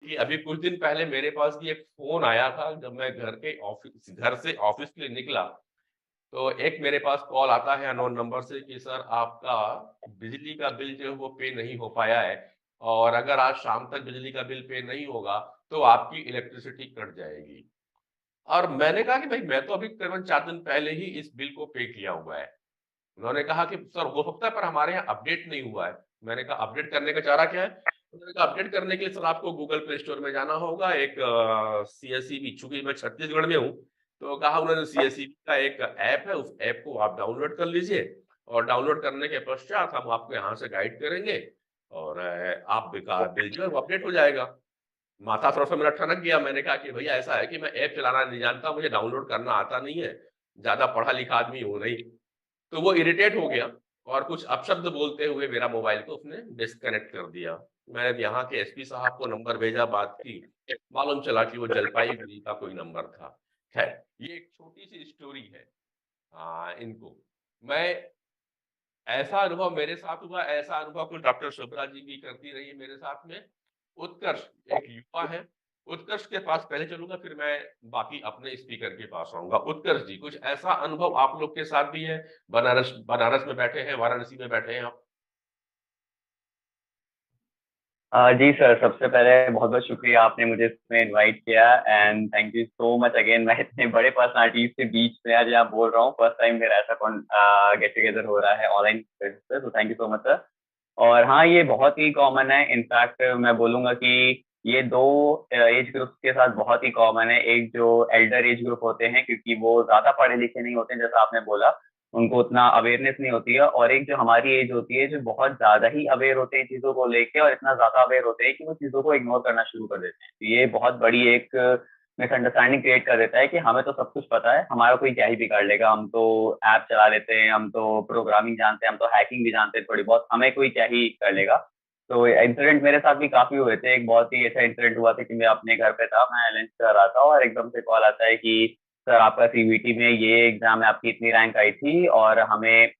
क्योंकि अभी कुछ दिन पहले मेरे पास भी एक फ़ोन आया था जब मैं घर से ऑफ़िस के लिए निकला, तो एक मेरे पास कॉल आता है अननोन नंबर से कि सर आपका बिजली का बिल जो है वो पे नहीं हो पाया है और अगर आज शाम तक बिजली का बिल पे नहीं होगा, तो आपकी इलेक्ट्रिसिटी कट जाएगी। और मैंने कहा कि भई मैं तो अभी करीबन 4 दिन पहले ही इस बिल को पे किया हुआ है। उन्होंने कहा कि सर हो सकता है पर हमारे यहाँ अपडेट नहीं हुआ है। मैंने कहा अपडेट करने का चारा क्या है? उन्होंने कहा अपडेट करने के लिए सर आपको गूगल प्ले स्टोर में जाना होगा एक सीएसईबी चूँकि मैं छत्तीसगढ़ में हूँ, तो कहा उन्होंने सीएसईबी का एक ऐप है, उस ऐप को आप डाउनलोड कर लीजिए और डाउनलोड करने के पश्चात हम आपको यहाँ से गाइड करेंगे और आप का बिल जो है वो अपडेट हो जाएगा। माथा थोड़ा-सा मेरा ठनक गया, मैंने कहा कि भैया ऐसा है कि मैं ऐप चलाना नहीं जानता, मुझे डाउनलोड करना आता नहीं है, ज़्यादा पढ़ा-लिखा आदमी हूँ नहीं। तो वो इरिटेट हो गया और कुछ अपशब्द बोलते हुए मेरा मोबाइल को उसने डिस्कनेक्ट कर दिया। मैंने यहाँ के एसपी साहब को नंबर भेजा, बात की, मालूम चला कि वो जलपाईगुड़ी का कोई नंबर था। खैर, ये एक छोटी-सी स्टोरी है इनको। मैं ऐसा अनुभव मेरे साथ हुआ, ऐसा अनुभव कुछ डॉक्टर शुभ्रा जी भी करती रही है मेरे साथ में। उत्कर्ष एक युवा है, उत्कर्ष के पास पहले चलूँगा फिर मैं बाकी अपने स्पीकर के पास आऊँगा। उत्कर्ष जी, कुछ ऐसा अनुभव आप लोग के साथ भी है? बनारस बनारस में बैठे हैं, वाराणसी में बैठे हैं आप? जी सर, सबसे पहले बहुत-बहुत शुक्रिया आपने मुझे इसमें इनवाइट किया and thank you so much again. मैं इतने बड़े पर्सनैलिटीज़ के बीच में आज यहाँ बोल रहा हूँ, फर्स्ट टाइम मेरा ऐसा गेट टुगेदर हो रहा है ऑनलाइन बेसिस पे, तो thank you so much sir. और हाँ, ये बहुत ही कॉमन है, इनफैक्ट मैं बोलूँगा कि ये 2 एज ग्रुप्स के साथ बहुत ही कॉमन है। एक जो एल्डर एज ग्रुप होते हैं क्योंकि वो ज़्यादा पढ़े-लिखे नहीं होते हैं जैसा आपने बोला, उनको उतना अवेयरनेस नहीं होती है, और एक जो हमारी एज होती है जो बहुत ज़्यादा ही अवेयर होते हैं चीज़ों को लेके, और इतना ज़्यादा अवेयर होते हैं कि वो चीज़ों को इग्नोर करना शुरू कर देते हैं। तो ये बहुत बड़ी एक मिसअंडरस्टैंडिंग क्रिएट कर देता है कि हमें तो सब कुछ पता है, हमारा कोई क्या ही बिगाड़ लेगा, हम तो ऐप चला लेते हैं, हम तो प्रोग्रामिंग जानते हैं, हम तो हैकिंग भी जानते हैं थोड़ी बहुत, हमें कोई क्या ही कर लेगा। तो इंसिडेंट मेरे साथ भी काफ़ी हुए थे। एक बहुत ही ऐसा इंसिडेंट हुआ था कि मैं अपने घर पे था, मैं लंच कर रहा था और एकदम से कॉल आता है कि सर आपका सीवीटी में ये एग्जाम है, आपकी इतनी रैंक आई थी और हमें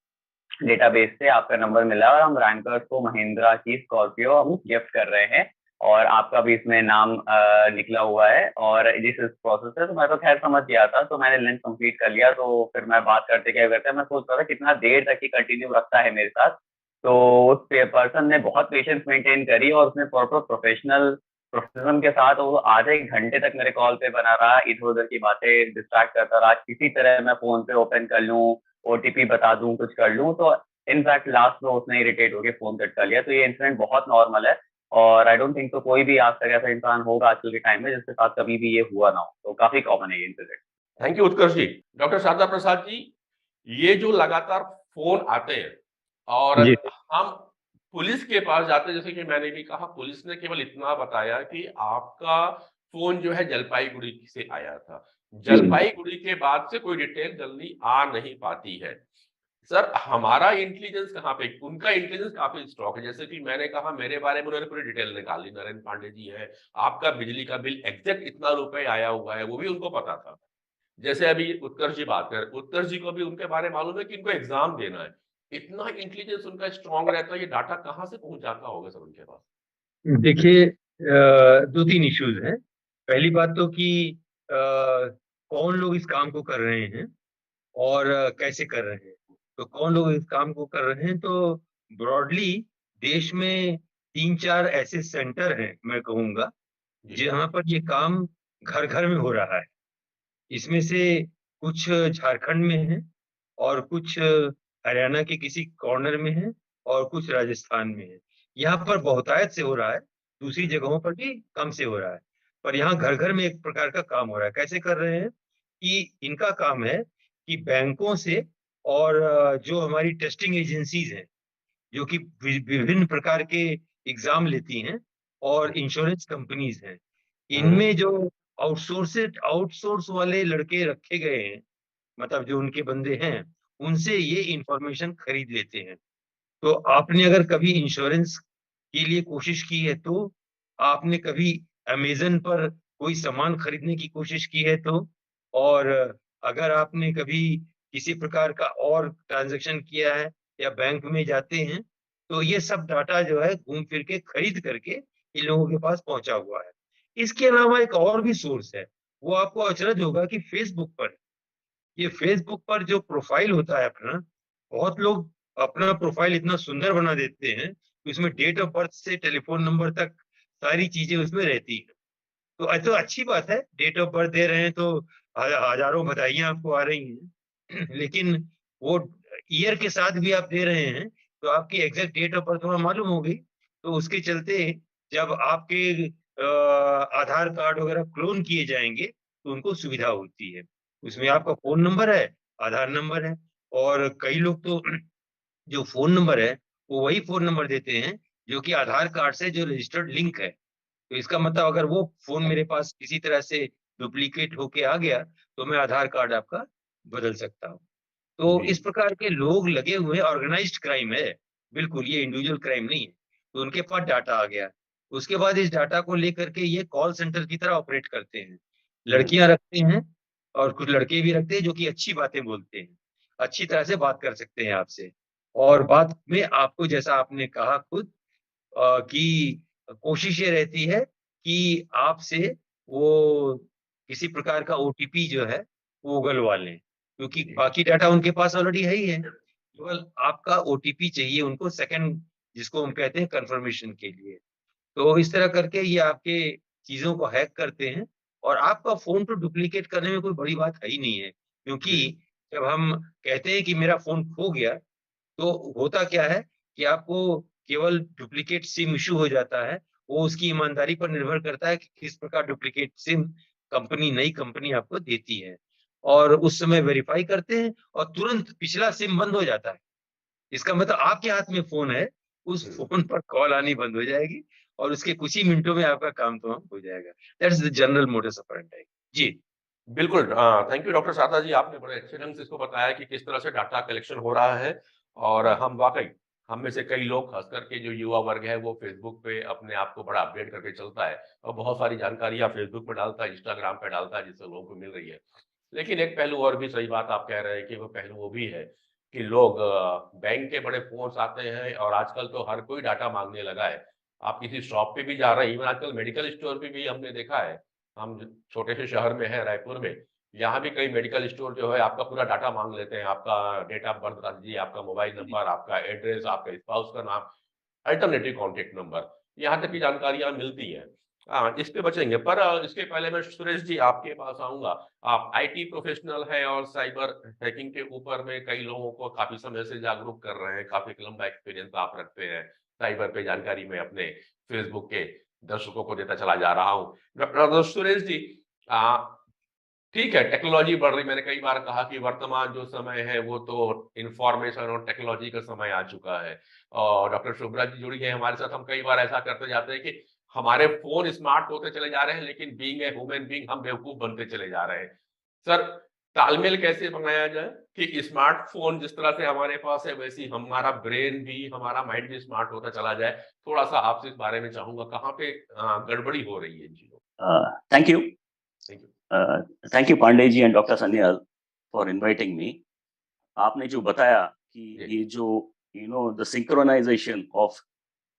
डेटाबेस से आपका नंबर मिला और हम रैंकर्स को महिंद्रा की स्कॉर्पियो हम गिफ्ट कर रहे हैं, और आपका भी इसमें नाम निकला हुआ है और जिस इस प्रोसेस है। तो मैं तो खैर समझ गया था, तो मैंने लंच कंप्लीट कर लिया। तो फिर मैं बात करते क्या करते हैं, मैं सोच रहा था कितना देर तक ही कंटिन्यू रखता है मेरे साथ। तो उस पर्सन ने बहुत पेशेंस मेंटेन करी और उसने प्रॉपर प्रोफेशनल के साथ वो आधे एक घंटे तक मेरे कॉल पे बना रहा, इधर उधर की बातें डिस्ट्रैक्ट करता रहा, किसी तरह मैं फोन पे ओपन कर लूँ, ओटीपी बता दूं, कुछ कर लूं। तो इनफैक्ट लास्ट में उसने इरिटेट होकर फोन कट कर लिया। तो ये इंसिडेंट बहुत नॉर्मल है, और आई डोंट थिंक तो कोई भी आज तक ऐसा इंसान होगा आजकल के टाइम में जिसके साथ कभी भी ये हुआ ना हो। तो काफी कॉमन है ये incident. Thank you Utkarsh ji. Doctor Sharda Prasad ji, ये जो लगातार फ़ोन आते हैं और जी। हम पुलिस के पास जाते हैं, जैसे कि मैंने भी कहा पुलिस ने केवल इतना बताया कि आपका फ़ोन जो है जलपाईगुड़ी से आया था। जलपाईगुड़ी के बाद से कोई डिटेल जल्दी आ नहीं पाती है। सर हमारा इंटेलिजेंस कहाँ पे उनका इंटेलिजेंस काफ़ी स्ट्रॉन्ग है। जैसे कि मैंने कहा मेरे बारे में उन्होंने पूरी डिटेल निकाली, नरेंद्र पांडे जी हैं, आपका बिजली का बिल एग्ज़ैक्ट इतना रुपए आया हुआ है, वो भी उनको पता था। जैसे अभी उत्कर्ष जी बात कर उत्कर्ष जी को भी उनके बारे में मालूम है कि इनको एग्ज़ाम देना है। इतना इंटेलिजेंस उनका स्ट्रॉन्ग रहता है, ये डाटा कहाँ से पहुँच जाता होगा सर उनके पास? देखिए, 2-3 इश्यूज हैं। पहली बात तो कि कौन लोग इस काम को कर रहे हैं और कैसे कर रहे हैं। तो कौन लोग इस काम को कर रहे हैं, तो ब्रॉडली देश में 3-4 ऐसे सेंटर हैं मैं कहूँगा, जी। जहाँ पर ये काम घर घर में हो रहा है। इसमें से कुछ झारखंड में है, और कुछ हरियाणा के किसी कॉर्नर में है, और कुछ राजस्थान में है। यहाँ पर बहुतायत से हो रहा है, दूसरी जगहों पर भी कम से हो रहा है। पर यहाँ घर घर में एक प्रकार का काम हो रहा है। कैसे कर रहे हैं कि इनका काम है कि बैंकों से और जो हमारी टेस्टिंग एजेंसीज हैं, जो कि विभिन्न प्रकार के एग्जाम लेती हैं, और इंश्योरेंस कंपनीज हैं, हुँ, इनमें जो आउटसोर्स वाले लड़के रखे गए हैं, मतलब जो उनके बंदे हैं, उनसे ये इंफॉर्मेशन खरीद लेते हैं। तो आपने अगर कभी इंश्योरेंस के लिए कोशिश की है, तो आपने कभी अमेज़न पर कोई सामान खरीदने की कोशिश की है, तो और अगर आपने कभी किसी प्रकार का और ट्रांज़ैक्शन किया है या बैंक में जाते हैं, तो ये सब डाटा जो है घूम फिर के खरीद करके इन लोगों के पास पहुँचा हुआ है। इसके अलावा एक और भी सोर्स है, वो आपको अचरज होगा कि फेसबुक पर जो प्रोफाइल होता है अपना, बहुत लोग अपना प्रोफाइल इतना सुंदर बना देते हैं कि उसमें डेट ऑफ बर्थ से टेलीफोन नंबर तक सारी चीजें उसमें रहती है। तो अच्छी बात है, डेट ऑफ बर्थ दे रहे हैं तो हजारों बधाइयां आपको आ रही हैं लेकिन वो ईयर के साथ भी आप दे रहे हैं तो आपकी एग्जैक्ट डेट ऑफ बर्थ वहां मालूम हो गई। तो उसके चलते जब आपके आधार कार्ड वगैरह क्लोन किए जाएंगे तो उनको सुविधा होती है। उसमें आपका फोन नंबर है, आधार नंबर है, और कई लोग तो जो फोन नंबर है वो वही फोन नंबर देते हैं जो कि आधार कार्ड से जो रजिस्टर्ड लिंक है। तो इसका मतलब अगर वो फोन मेरे पास किसी तरह से डुप्लीकेट होके आ गया तो मैं आधार कार्ड आपका बदल सकता हूँ। तो जी इस प्रकार के लोग लगे हुए हैं, ऑर्गेनाइज्ड क्राइम है, बिल्कुल ये इंडिविजुअल क्राइम नहीं है। तो उनके पास डाटा आ गया, उसके बाद इस डाटा को लेकर के ये कॉल सेंटर की तरह ऑपरेट करते हैं। लड़कियां रखते हैं और कुछ लड़के भी रखते हैं जो कि अच्छी बातें बोलते हैं, अच्छी तरह से बात कर सकते हैं आपसे। और बात में आपको, जैसा आपने कहा खुद, कि कोशिश ये रहती है कि आपसे वो किसी प्रकार का ओटीपी जो है वो उगलवा लें, क्योंकि जी बाकी डाटा उनके पास ऑलरेडी है ही है, केवल आपका ओटीपी चाहिए उनको, सेकंड जिसको हम कहते हैं कंफर्मेशन के लिए। तो इस तरह करके ये आपके चीजों को हैक करते हैं। और आपका फोन तो डुप्लीकेट करने में कोई बड़ी बात है ही नहीं है, क्योंकि जी जब हम कहते हैं कि मेरा फोन खो गया तो होता क्या है कि आपको केवल डुप्लीकेट सिम इशू हो जाता है। वो उसकी ईमानदारी पर निर्भर करता है कि किस प्रकार डुप्लीकेट सिम नई कंपनी आपको देती है, और उस समय वेरीफाई करते हैं और तुरंत पिछला सिम बंद हो जाता है। इसका मतलब आपके हाथ में फोन है, उस हम्म। फोन पर कॉल आनी बंद हो जाएगी और उसके कुछ ही मिनटों में आपका काम तो हो जाएगा। That's the general modus operandi. जी। बिल्कुल थैंक यू डॉक्टर सादा जी, आपने बड़े अच्छे ढंग से इसको बताया कि किस तरह से डाटा कलेक्शन हो रहा है। और हम वाकई, हम में से कई लोग, खास करके जो युवा वर्ग है, वो फेसबुक पे अपने आप को बड़ा अपडेट करके चलता है और बहुत सारी जानकारियां फेसबुक पे डालता है, इंस्टाग्राम पे डालता है, जिससे लोगों को मिल रही है। लेकिन एक पहलू और भी, सही बात आप कह रहे हैं कि वो पहलू वो भी है कि लोग बैंक के बड़े फोन्स आते हैं और आजकल तो हर कोई डाटा मांगने लगा है। आप किसी शॉप पे भी जा रहे हैं, इवन आजकल मेडिकल स्टोर पे भी हमने देखा है। हम छोटे से शहर में है, रायपुर में, यहाँ भी कई मेडिकल स्टोर जो है आपका पूरा डाटा मांग लेते हैं। आपका डेट ऑफ बर्थ डाल दीजिए, आपका मोबाइल नंबर, आपका एड्रेस, आपके स्पाउस का नाम, अल्टरनेटिव कॉन्टैक्ट नंबर, यहाँ तक की जानकारियाँ मिलती हैं। हाँ, इस पे बचेंगे, पर इसके पहले मैं सुरेश जी आपके पास आऊँगा। आप आईटी प्रोफेशनल हैं और साइबर हैकिंग के ऊपर में कई लोगों को काफ़ी समय से जागरूक कर रहे हैं, काफ़ी एक लंबा एक्सपीरियंस आप रखते हैं। साइबर पे जानकारी मैं अपने फेसबुक के दर्शकों को देता चला जा रहा हूँ। डॉक्टर सुरेश जी, अ, ठीक है, टेक्नोलॉजी बढ़ रही, मैंने कई बार कहा कि वर्तमान जो समय है वो तो इंफॉर्मेशन और टेक्नोलॉजी का समय आ चुका है। और डॉक्टर शुभ्रा जी जुड़ी हैं हमारे साथ। हम कई बार ऐसा करते जाते हैं कि हमारे फ़ोन स्मार्ट होते चले जा रहे हैं, लेकिन बीइंग ए ह्यूमन बीइंग हम बेवकूफ़ बनते चले जा रहे हैं। सर, तालमेल कैसे बनाया जाए कि स्मार्टफ़ोन जिस तरह से हमारे पास है, वैसे ही हमारा ब्रेन भी, हमारा माइंड भी स्मार्ट होता चला जाए? थोड़ा-सा आपसे इस बारे में चाहूँगा, कहाँ पे गड़बड़ी हो रही है इन चीज़ों में? Thank you. Thank you. Thank you, Pandey ji and Dr. Sanyal, for inviting me. आपने जो बताया कि जी। ये जो the synchronization of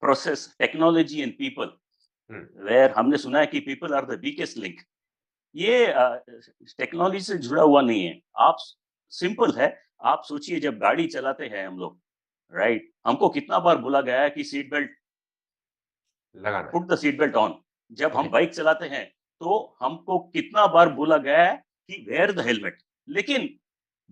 process, technology and people, hmm, where हमने सुना है कि people are the weakest link. ये टेक्नोलॉजी से जुड़ा हुआ नहीं है। आप सिंपल है, आप सोचिए जब गाड़ी चलाते हैं हम लोग, राइट? हमको कितना बार बोला गया है कि सीट बेल्ट, लगाना है। Put the seat belt on. जब हम ओके। बाइक चलाते हैं तो हमको कितना बार बोला गया है कि वेयर द हेलमेट। लेकिन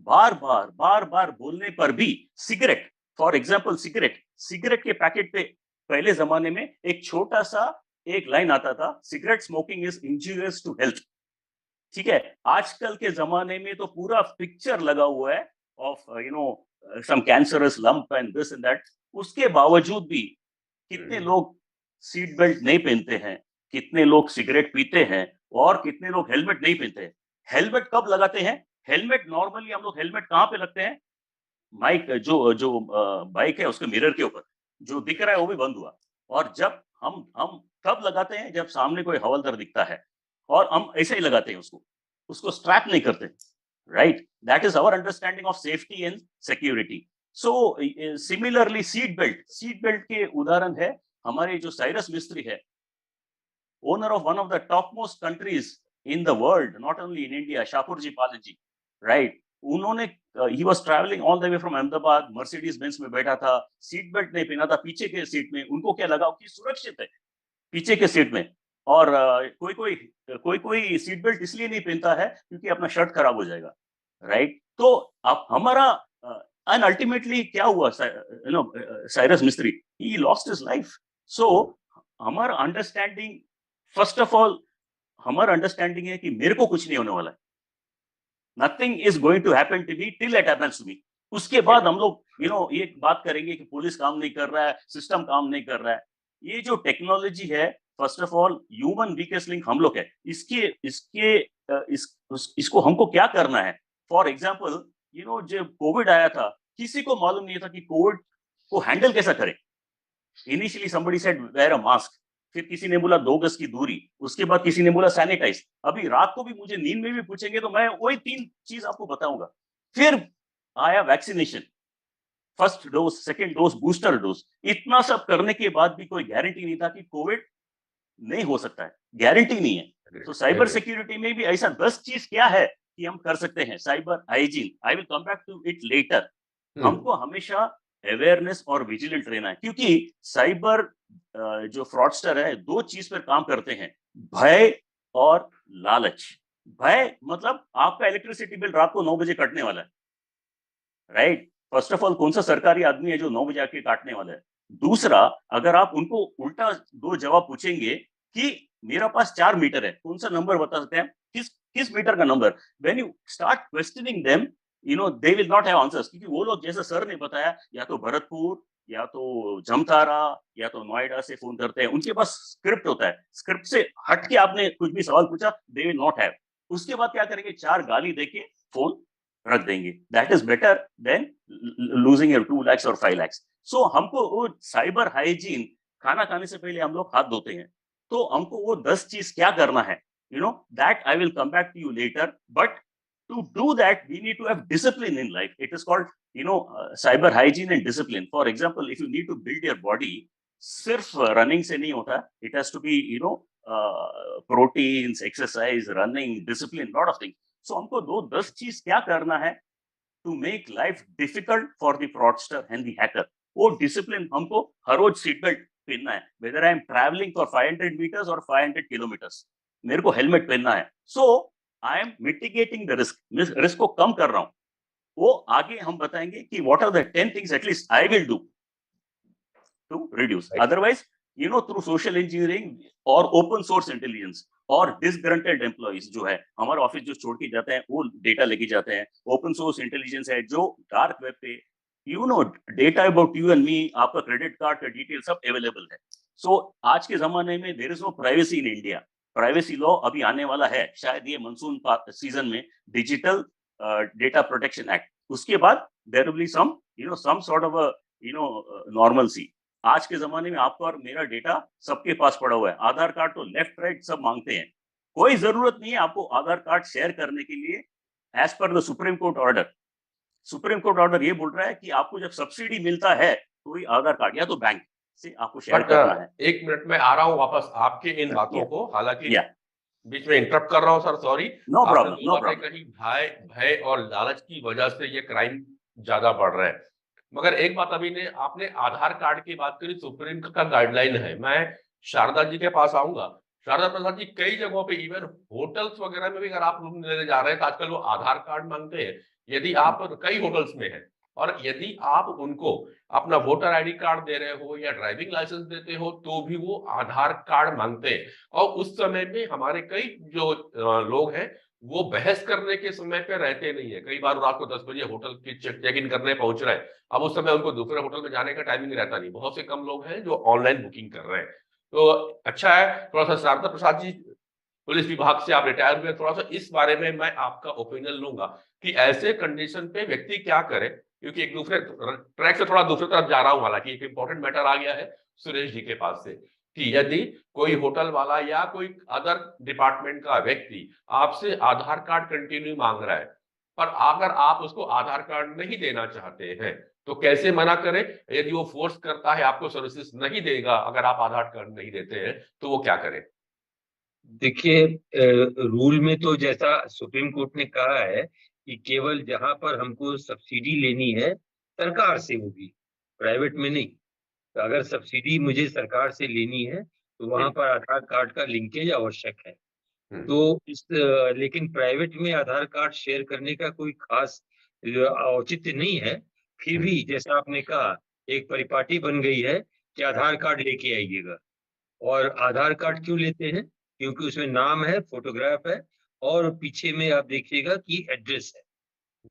बार बार बोलने पर भी cigarette, for example cigarette, cigarette के पैकेट पे पहले जमाने में एक छोटा सा एक लाइन आता था, cigarette smoking is injurious to health. ठीक है, आजकल के जमाने में तो पूरा पिक्चर लगा हुआ है of some cancerous lump and this and that. उसके बावजूद भी कितने हुँ, लोग सीट बेल्ट नहीं पहनते हैं, कितने लोग सिगरेट पीते हैं और कितने लोग हेलमेट नहीं पहनते हैं। हेलमेट कब लगाते हैं? हेलमेट नॉर्मली हम लोग हेलमेट कहाँ पे लगते हैं? माइक जो जो बाइक है उसके मिरर के ऊपर जो दिख रहा है वो भी बंद हुआ। और जब हम तब लगाते हैं जब सामने कोई हवलदार दिखता है और हम ऐसे ही लगाते हैं उसको, उसको स्ट्रैप नहीं करते, right? That is our understanding of safety and security. So similarly seat belt के उदाहरण है हमारे जो साइरस मिस्त्री है, owner of one of the topmost countries in the world, not only in India, Shapoorji Pallonji, right? उन्होंने he was traveling all the way from Ahmedabad, Mercedes Benz में बैठा था, सीट बेल्ट नहीं पहना था पीछे के सीट में, उनको क्या लगा कि सुरक्षित है पीछे के सीट में, और कोई सीट बेल्ट इसलिए नहीं पहनता है क्योंकि अपना शर्ट खराब हो जाएगा, राइट? तो अब हमारा एंड अल्टीमेटली क्या हुआ, Cyrus Mistry, he lost his life. So हमारा अंडरस्टैंडिंग, फर्स्ट ऑफ ऑल हमारा अंडरस्टैंडिंग है कि मेरे को कुछ नहीं होने वाला है, nothing is going to happen to me till it happens to me. उसके बाद हम लोग ये बात करेंगे कि पुलिस काम नहीं कर रहा है, सिस्टम काम नहीं कर रहा है. ये जो टेक्नोलॉजी है, first of all human weakest link हम लोग है, इसको हमको क्या करना है. फॉर एग्जाम्पल जब कोविड आया था, किसी को मालूम नहीं था कि कोविड को हैंडल कैसा करें. Initially somebody said wear a mask, फिर किसी ने बोला 2 गज की दूरी, उसके बाद किसी ने बोला सैनिटाइज. अभी रात को भी मुझे नींद में भी पूछेंगे तो मैं वही 3 चीज आपको बताऊंगा. फिर आया vaccination, first dose, second dose, booster dose. इतना सब करने के बाद भी कोई गारंटी नहीं था कि कोविड नहीं हो सकता है, गारंटी नहीं है. तो साइबर सिक्योरिटी में भी ऐसा 10 चीज क्या है कि हम कर सकते हैं. Cyber hygiene, I will come back to it later. हमको हमेशा अवेयरनेस और विजिलेंट रहना है, क्योंकि साइबर जो फ्रॉडस्टर है 2 चीज पर काम करते हैं, भय और लालच. भय मतलब आपका इलेक्ट्रिसिटी बिल रात को 9 बजे कटने वाला है, राइट? फर्स्ट ऑफ ऑल कौन सा सरकारी आदमी है जो 9 बजे आके काटने वाला है. दूसरा, अगर आप उनको उल्टा 2 जवाब पूछेंगे कि मेरा पास 4 मीटर है, कौन सा नंबर बता सकते हैं, किस मीटर का number, when you start questioning them, they will not have answers. क्योंकि वो लोग, जैसा सर ने बताया, या तो भरतपुर, या तो जमतारा, या तो नोएडा से फोन करते हैं, उनके पास स्क्रिप्ट होता है, स्क्रिप्ट से हट के आपने कुछ भी सवाल पूछा, they will not have. उसके बाद क्या करेंगे, 4 गाली देके फोन रख देंगे. That is better than losing your 2 lakhs और 5 lakhs. सो हमको वो साइबर हाइजीन, खाना खाने से पहले हम लोग हाथ धोते हैं, तो हमको वो 10 चीज क्या करना है, that I will come back to you later. But to do that, we need to have discipline in life. It is called, cyber hygiene and discipline. For example, if you need to build your body, सिर्फ running से नहीं होता. It has to be, proteins, exercise, running, discipline, lot of things. So हमको 10 चीज क्या करना है to make life difficult for the fraudster and the hacker. वो discipline हमको हर रोज सीट बेल्ट पहनना है, whether I am traveling for 500 meters or 500 kilometers, मेरे को हेलमेट पहनना है. So I am mitigating the risk. Risk को कम कर रहा हूं. वो आगे हम बताएंगे कि what are the 10 things at least I will do to reduce. Right. Otherwise, through social engineering और open source intelligence और disgruntled employees जो है, हमारा ऑफिस जो छोड़ के जाते हैं वो डेटा लेके जाते हैं. ओपन सोर्स इंटेलिजेंस है जो डार्क वेब पे, data about you and me, आपका क्रेडिट कार्ड का डिटेल सब अवेलेबल है. सो आज के जमाने में there is no privacy in India. Privacy law अभी आने वाला है, शायद ये मानसून सीजन में, डिजिटल डेटा प्रोटेक्शन एक्ट. उसके बाद there will be some sort of normalcy. आज के जमाने में आपका और मेरा डेटा सबके पास पड़ा हुआ है. आधार कार्ड तो लेफ्ट राइट सब मांगते हैं. कोई जरूरत नहीं है आपको आधार कार्ड शेयर करने के लिए. As per the Supreme Court order, Supreme Court order ये बोल रहा है कि आपको जब सब्सिडी मिलता है तो ही आधार कार्ड या तो बैंक से आपको शेयर करना है. 1 मिनट में आ रहा हूँ वापस आपके इन बातों को, हालांकि बीच में इंटरप्ट कर रहा हूँ सर, सॉरी. No problem. कहीं भय और लालच की वजह से ये क्राइम ज्यादा बढ़ रहा है. मगर एक बात आपने आधार कार्ड की बात करी, सुप्रीम का गाइडलाइन है. मैं शारदा जी के पास आऊंगा. शारदा प्रसाद जी, कई जगहों पे इवन होटल्स वगैरह में भी अगर आप रूम लेने जा रहे हैं तो आजकल वो आधार कार्ड मांगते हैं. यदि आप कई होटल्स में हैं और यदि आप उनको अपना वोटर आईडी कार्ड दे रहे हो या ड्राइविंग लाइसेंस देते हो तो भी वो आधार कार्ड मांगते हैं. और उस समय में हमारे कई जो लोग हैं वो बहस करने के समय पे रहते नहीं है. कई बार रात को 10 बजे होटल की चेक इन करने पहुंच रहे हैं. अब उस समय उनको दूसरे होटल में जाने का टाइमिंग रहता नहीं. बहुत से कम लोग हैं जो ऑनलाइन बुकिंग कर रहे हैं. तो अच्छा है, थोड़ा सा शारदा प्रसाद जी, पुलिस विभाग से आप रिटायर हुए, थोड़ा सा इस बारे में मैं आपका ओपिनियन लूंगा कि ऐसे कंडीशन पे व्यक्ति क्या करे. क्योंकि एक दूसरे ट्रैक से थोड़ा दूसरी तरफ जा रहा हूं, हालांकि एक इंपॉर्टेंट मैटर आ गया है सुरेश जी के पास से कि यदि कोई होटल वाला या कोई अदर डिपार्टमेंट का व्यक्ति आपसे आधार कार्ड कंटिन्यू मांग रहा है, पर अगर आप उसको आधार कार्ड नहीं देना चाहते हैं तो कैसे मना करें. यदि वो फोर्स करता है, आपको सर्विसेज नहीं देगा अगर आप आधार कार्ड नहीं देते हैं, तो वो क्या करें. देखिए, रूल में तो जैसा सुप्रीम कोर्ट ने कहा है कि केवल जहां पर हमको सब्सिडी लेनी है सरकार से, वो भी प्राइवेट में नहीं। तो अगर सब्सिडी मुझे सरकार से लेनी है तो वहां पर आधार कार्ड का लिंकेज आवश्यक है। हम्म, तो लेकिन प्राइवेट में आधार कार्ड शेयर करने का कोई खास औचित्य नहीं है। फिर हम्म, भी जैसा आपने कहा, एक परिपाटी बन गई है कि आधार कार्ड लेके आइएगा। और आधार कार्ड क्यों लेते हैं? क्योंकि उसमें नाम है, फोटोग्राफ है, और पीछे में आप देखिएगा कि एड्रेस है।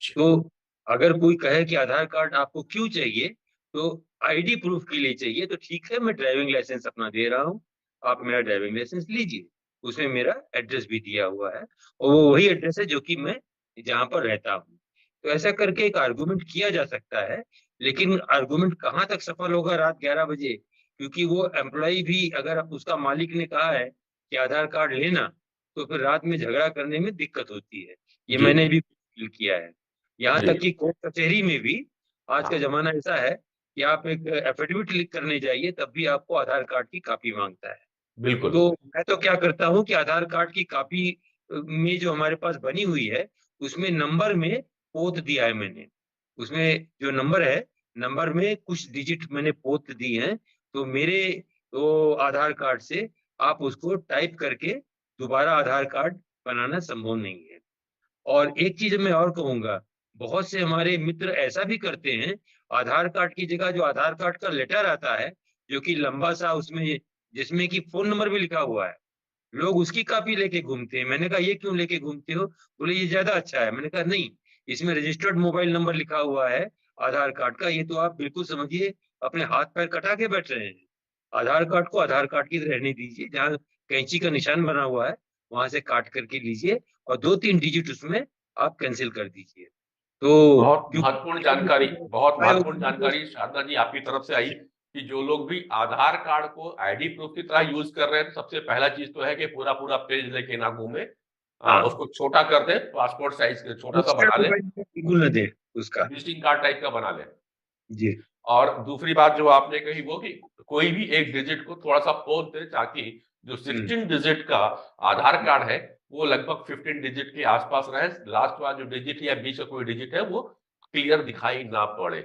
जी, तो अगर कोई कहे कि आधार कार्ड आपको क्यों चाहिए, तो आईडी प्रूफ के लिए चाहिए, तो ठीक है, मैं ड्राइविंग लाइसेंस अपना दे रहा हूँ, आप मेरा ड्राइविंग लाइसेंस लीजिए। उसमें मेरा एड्रेस भी दिया हुआ है, और वो वही एड्रेस है जो कि मैं जहाँ पर रहता हूँ। तो ऐसा करके एक आर्गुमेंट किया जा सकता है। लेकिन आर्गुमेंट कहाँ तक सफल होगा रात 11 बजे? क्योंकि वो एम्प्लॉय भी, अगर उसका मालिक ने कहा है कि आधार कार्ड लेना, तो फिर रात में झगड़ा करने में दिक्कत होती है। ये जी, मैंने भी फील किया है। यहाँ जी, तक कि कोर्ट कचहरी में भी आज का हाँ, जमाना ऐसा है कि आप एक एफिडेविट लिख करने जाइए, तब भी आपको आधार कार्ड की कॉपी मांगता है। बिल्कुल, तो मैं तो क्या करता हूँ कि आधार कार्ड की कॉपी में जो हमारे पास बनी हुई है, उसमें नंबर में पोत दिया है मैंने। उसमें जो नंबर है, नंबर में कुछ डिजिट मैंने पोत दी हैं। तो मेरे वो आधार कार्ड से आप उसको टाइप करके दोबारा आधार कार्ड बनाना संभव नहीं है। और एक चीज मैं और कहूंगा, बहुत से हमारे मित्र ऐसा भी करते हैं, आधार कार्ड की जगह जो आधार कार्ड का लेटर आता है, जो कि लंबा सा, उसमें जिसमें कि फोन नंबर भी लिखा हुआ है, लोग उसकी कॉपी लेके घूमते हैं। मैंने कहा ये क्यों लेके घूमते हो? बोले ये ज्यादा अच्छा है। मैंने कहा नहीं, इसमें रजिस्टर्ड मोबाइल नंबर लिखा हुआ है आधार कार्ड का, ये तो आप बिल्कुल समझिए अपने हाथ पैर कटा के बैठ रहे हैं। आधार कार्ड को आधार कार्ड की रहने दीजिए, जहाँ कैंची का निशान बना हुआ है वहां से काट करके लीजिए, और 2-3 डिजिट उसमें आप कैंसिल कर दीजिए। तो बहुत महत्वपूर्ण जानकारी, क्योंकि बहुत महत्वपूर्ण जानकारी शारदा जी आपकी तरफ से आई कि जो लोग भी आधार कार्ड को आईडी प्रूफ की तरह यूज कर रहे हैं, तो सबसे पहला चीज तो है कि पूरा पूरा पेज लेके ना घूमे, हाँ, उसको छोटा कर दे, पासपोर्ट साइज के छोटा सा एक्स्ट्रा बना ले, मोबाइल बिल्कुल न दे उसका। विजिटिंग कार्ड टाइप का बना ले। जी। और दूसरी बात जो आपने कही वो कि कोई भी एक डिजिट को थोड़ा सा पोत दे, ताकि जो हम्म। 16 डिजिट का आधार कार्ड है वो लगभग 15 डिजिट के आसपास रहे, लास्ट वाला जो डिजिट या बीच का कोई डिजिट है वो क्लियर दिखाई ना पड़े।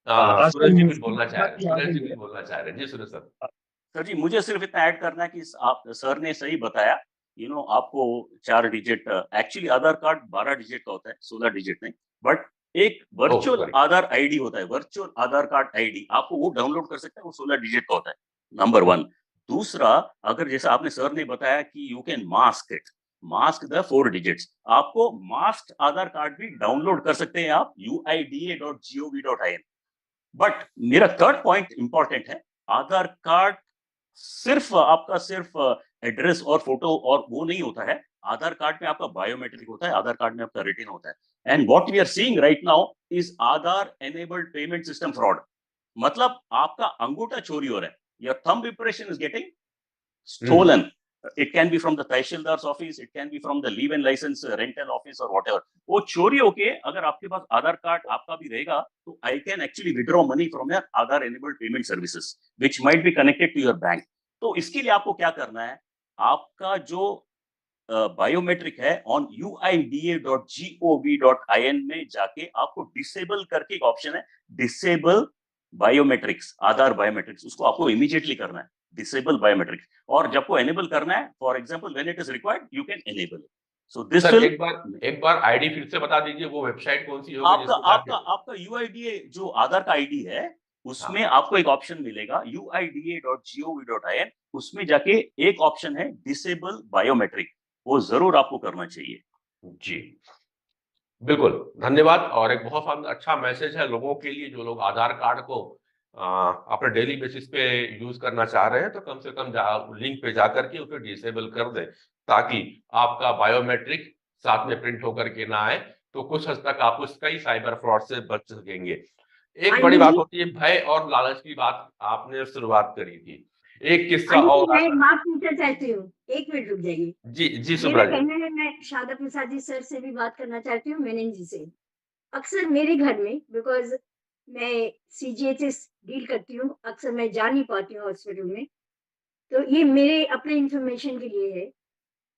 हाँ, आजकल सूरज जी कुछ मुश्किल बोलना चाह रहे हैं, बात आ सूरज जी गई कुछ है। बोलना चाह रहे हैं, जी सूरज सर। सर जी, मुझे सिर्फ इतना ऐड करना है कि आप सर ने सही बताया। आपको 4 डिजिट, एक्चुअली आधार कार्ड 12 डिजिट का होता है, 16 डिजिट नहीं। बट एक ओह वर्चुअल सॉरी। आधार आईडी होता है, वर्चुअल आधार कार्ड आईडी आपको वो डाउनलोड कर सकते हैं, वो 16 डिजिट का होता है। Number one. दूसरा, अगर जैसा आपने सर ने बताया कि you can mask it, mask the 4 digits, आपको मास्क आधार कार्ड भी डाउनलोड कर सकते हैं आप uida.gov.in। बट मेरा थर्ड पॉइंट इंपॉर्टेंट है। आधार कार्ड सिर्फ एड्रेस और फोटो और वो नहीं होता है। आधार कार्ड में आपका बायोमेट्रिक होता है, आधार कार्ड में आपका रिटन होता है। And what we are seeing right now is Aadhaar enabled payment system fraud. मतलब आपका अंगूठा चोरी हो रहा है, your thumb impression is getting hmm, stolen. It can be from the tehsildar office, it can be from the leave and license rental office or whatever. वो चोरी होके अगर आपके पास आधार कार्ड आपका भी रहेगा, तो I can actually withdraw money from your Aadhaar enabled payment services, which might be connected to your bank. तो इसके लिए आपको क्या करना है? आपका जो बायोमेट्रिक है ऑन uida.gov.in में जाके आपको डिसेबल करके एक ऑप्शन है, डिसेबल बायोमेट्रिक्स, आधार बायोमेट्रिक्स, उसको आपको इमीडिएटली करना है, डिसेबल बायोमेट्रिक्स। और जब को एनेबल करना है, for example when it is required you can enable. So this sir will एक बार आईडी फिर से बता दीजिए, वो वेबसाइट कौन सी होगी आपका जिसको आपका जाके। आपका यूआईडीए जो आधार का आईडी है, उसमें हाँ, आपको एक ऑप्शन मिलेगा uida.gov.in, उसमें जाके एक ऑप्शन है डिसेबल बायोमेट्रिक, वो जरूर आपको करना चाहिए। जी, बिल्कुल, धन्यवाद। और एक बहुत अच्छा मैसेज है लोगों के लिए, जो लोग आधार कार्ड को अपने डेली बेसिस पे यूज करना चाह रहे हैं, तो कम से कम लिंक पे जाकर के उसे डिसेबल कर दें, ताकि आपका बायोमेट्रिक साथ में प्रिंट होकर के ना आए, तो कुछ हद तक आप उस कई साइबर फ्रॉड से बच सकेंगे। एक बड़ी आनंद बात जी, होती है भय और लालच की, बात आपने शुरुआत करी थी। एक किस्सा आनंद जी, और मैं आता एक है। बात पूछना चाहती हूँ। 1 मिनट रुक जाइए। जी, जी मेरा सुब्रा जी। कहना है, मैं शारदा प्रसाद जी सर से भी बात करना चाहती हूँ, मेनन जी से। अक्सर मेरे घर में, बिकॉज मैं सीजीएचएस डील करती हूँ, अक्सर मैं जा नहीं पाती हूँ हॉस्पिटल में, तो ये मेरे अपने इंफॉर्मेशन के लिए है।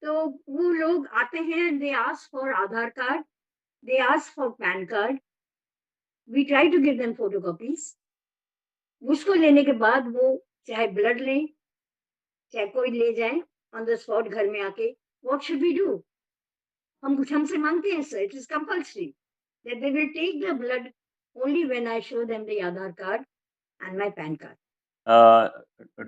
तो वो लोग आते हैं, they ask for Aadhaar card, they ask for PAN card, we try to give them photocopies. उसको लेने के बाद वो चाहे ब्लड लें, चाहे कोई ले जाए ऑन द स्पॉट घर में आके, व्हाट शुड वी डू? हम कुछ हमसे मांगते हैं sir, it is compulsory that they will take the blood only when I show them the Aadhaar card and my PAN card.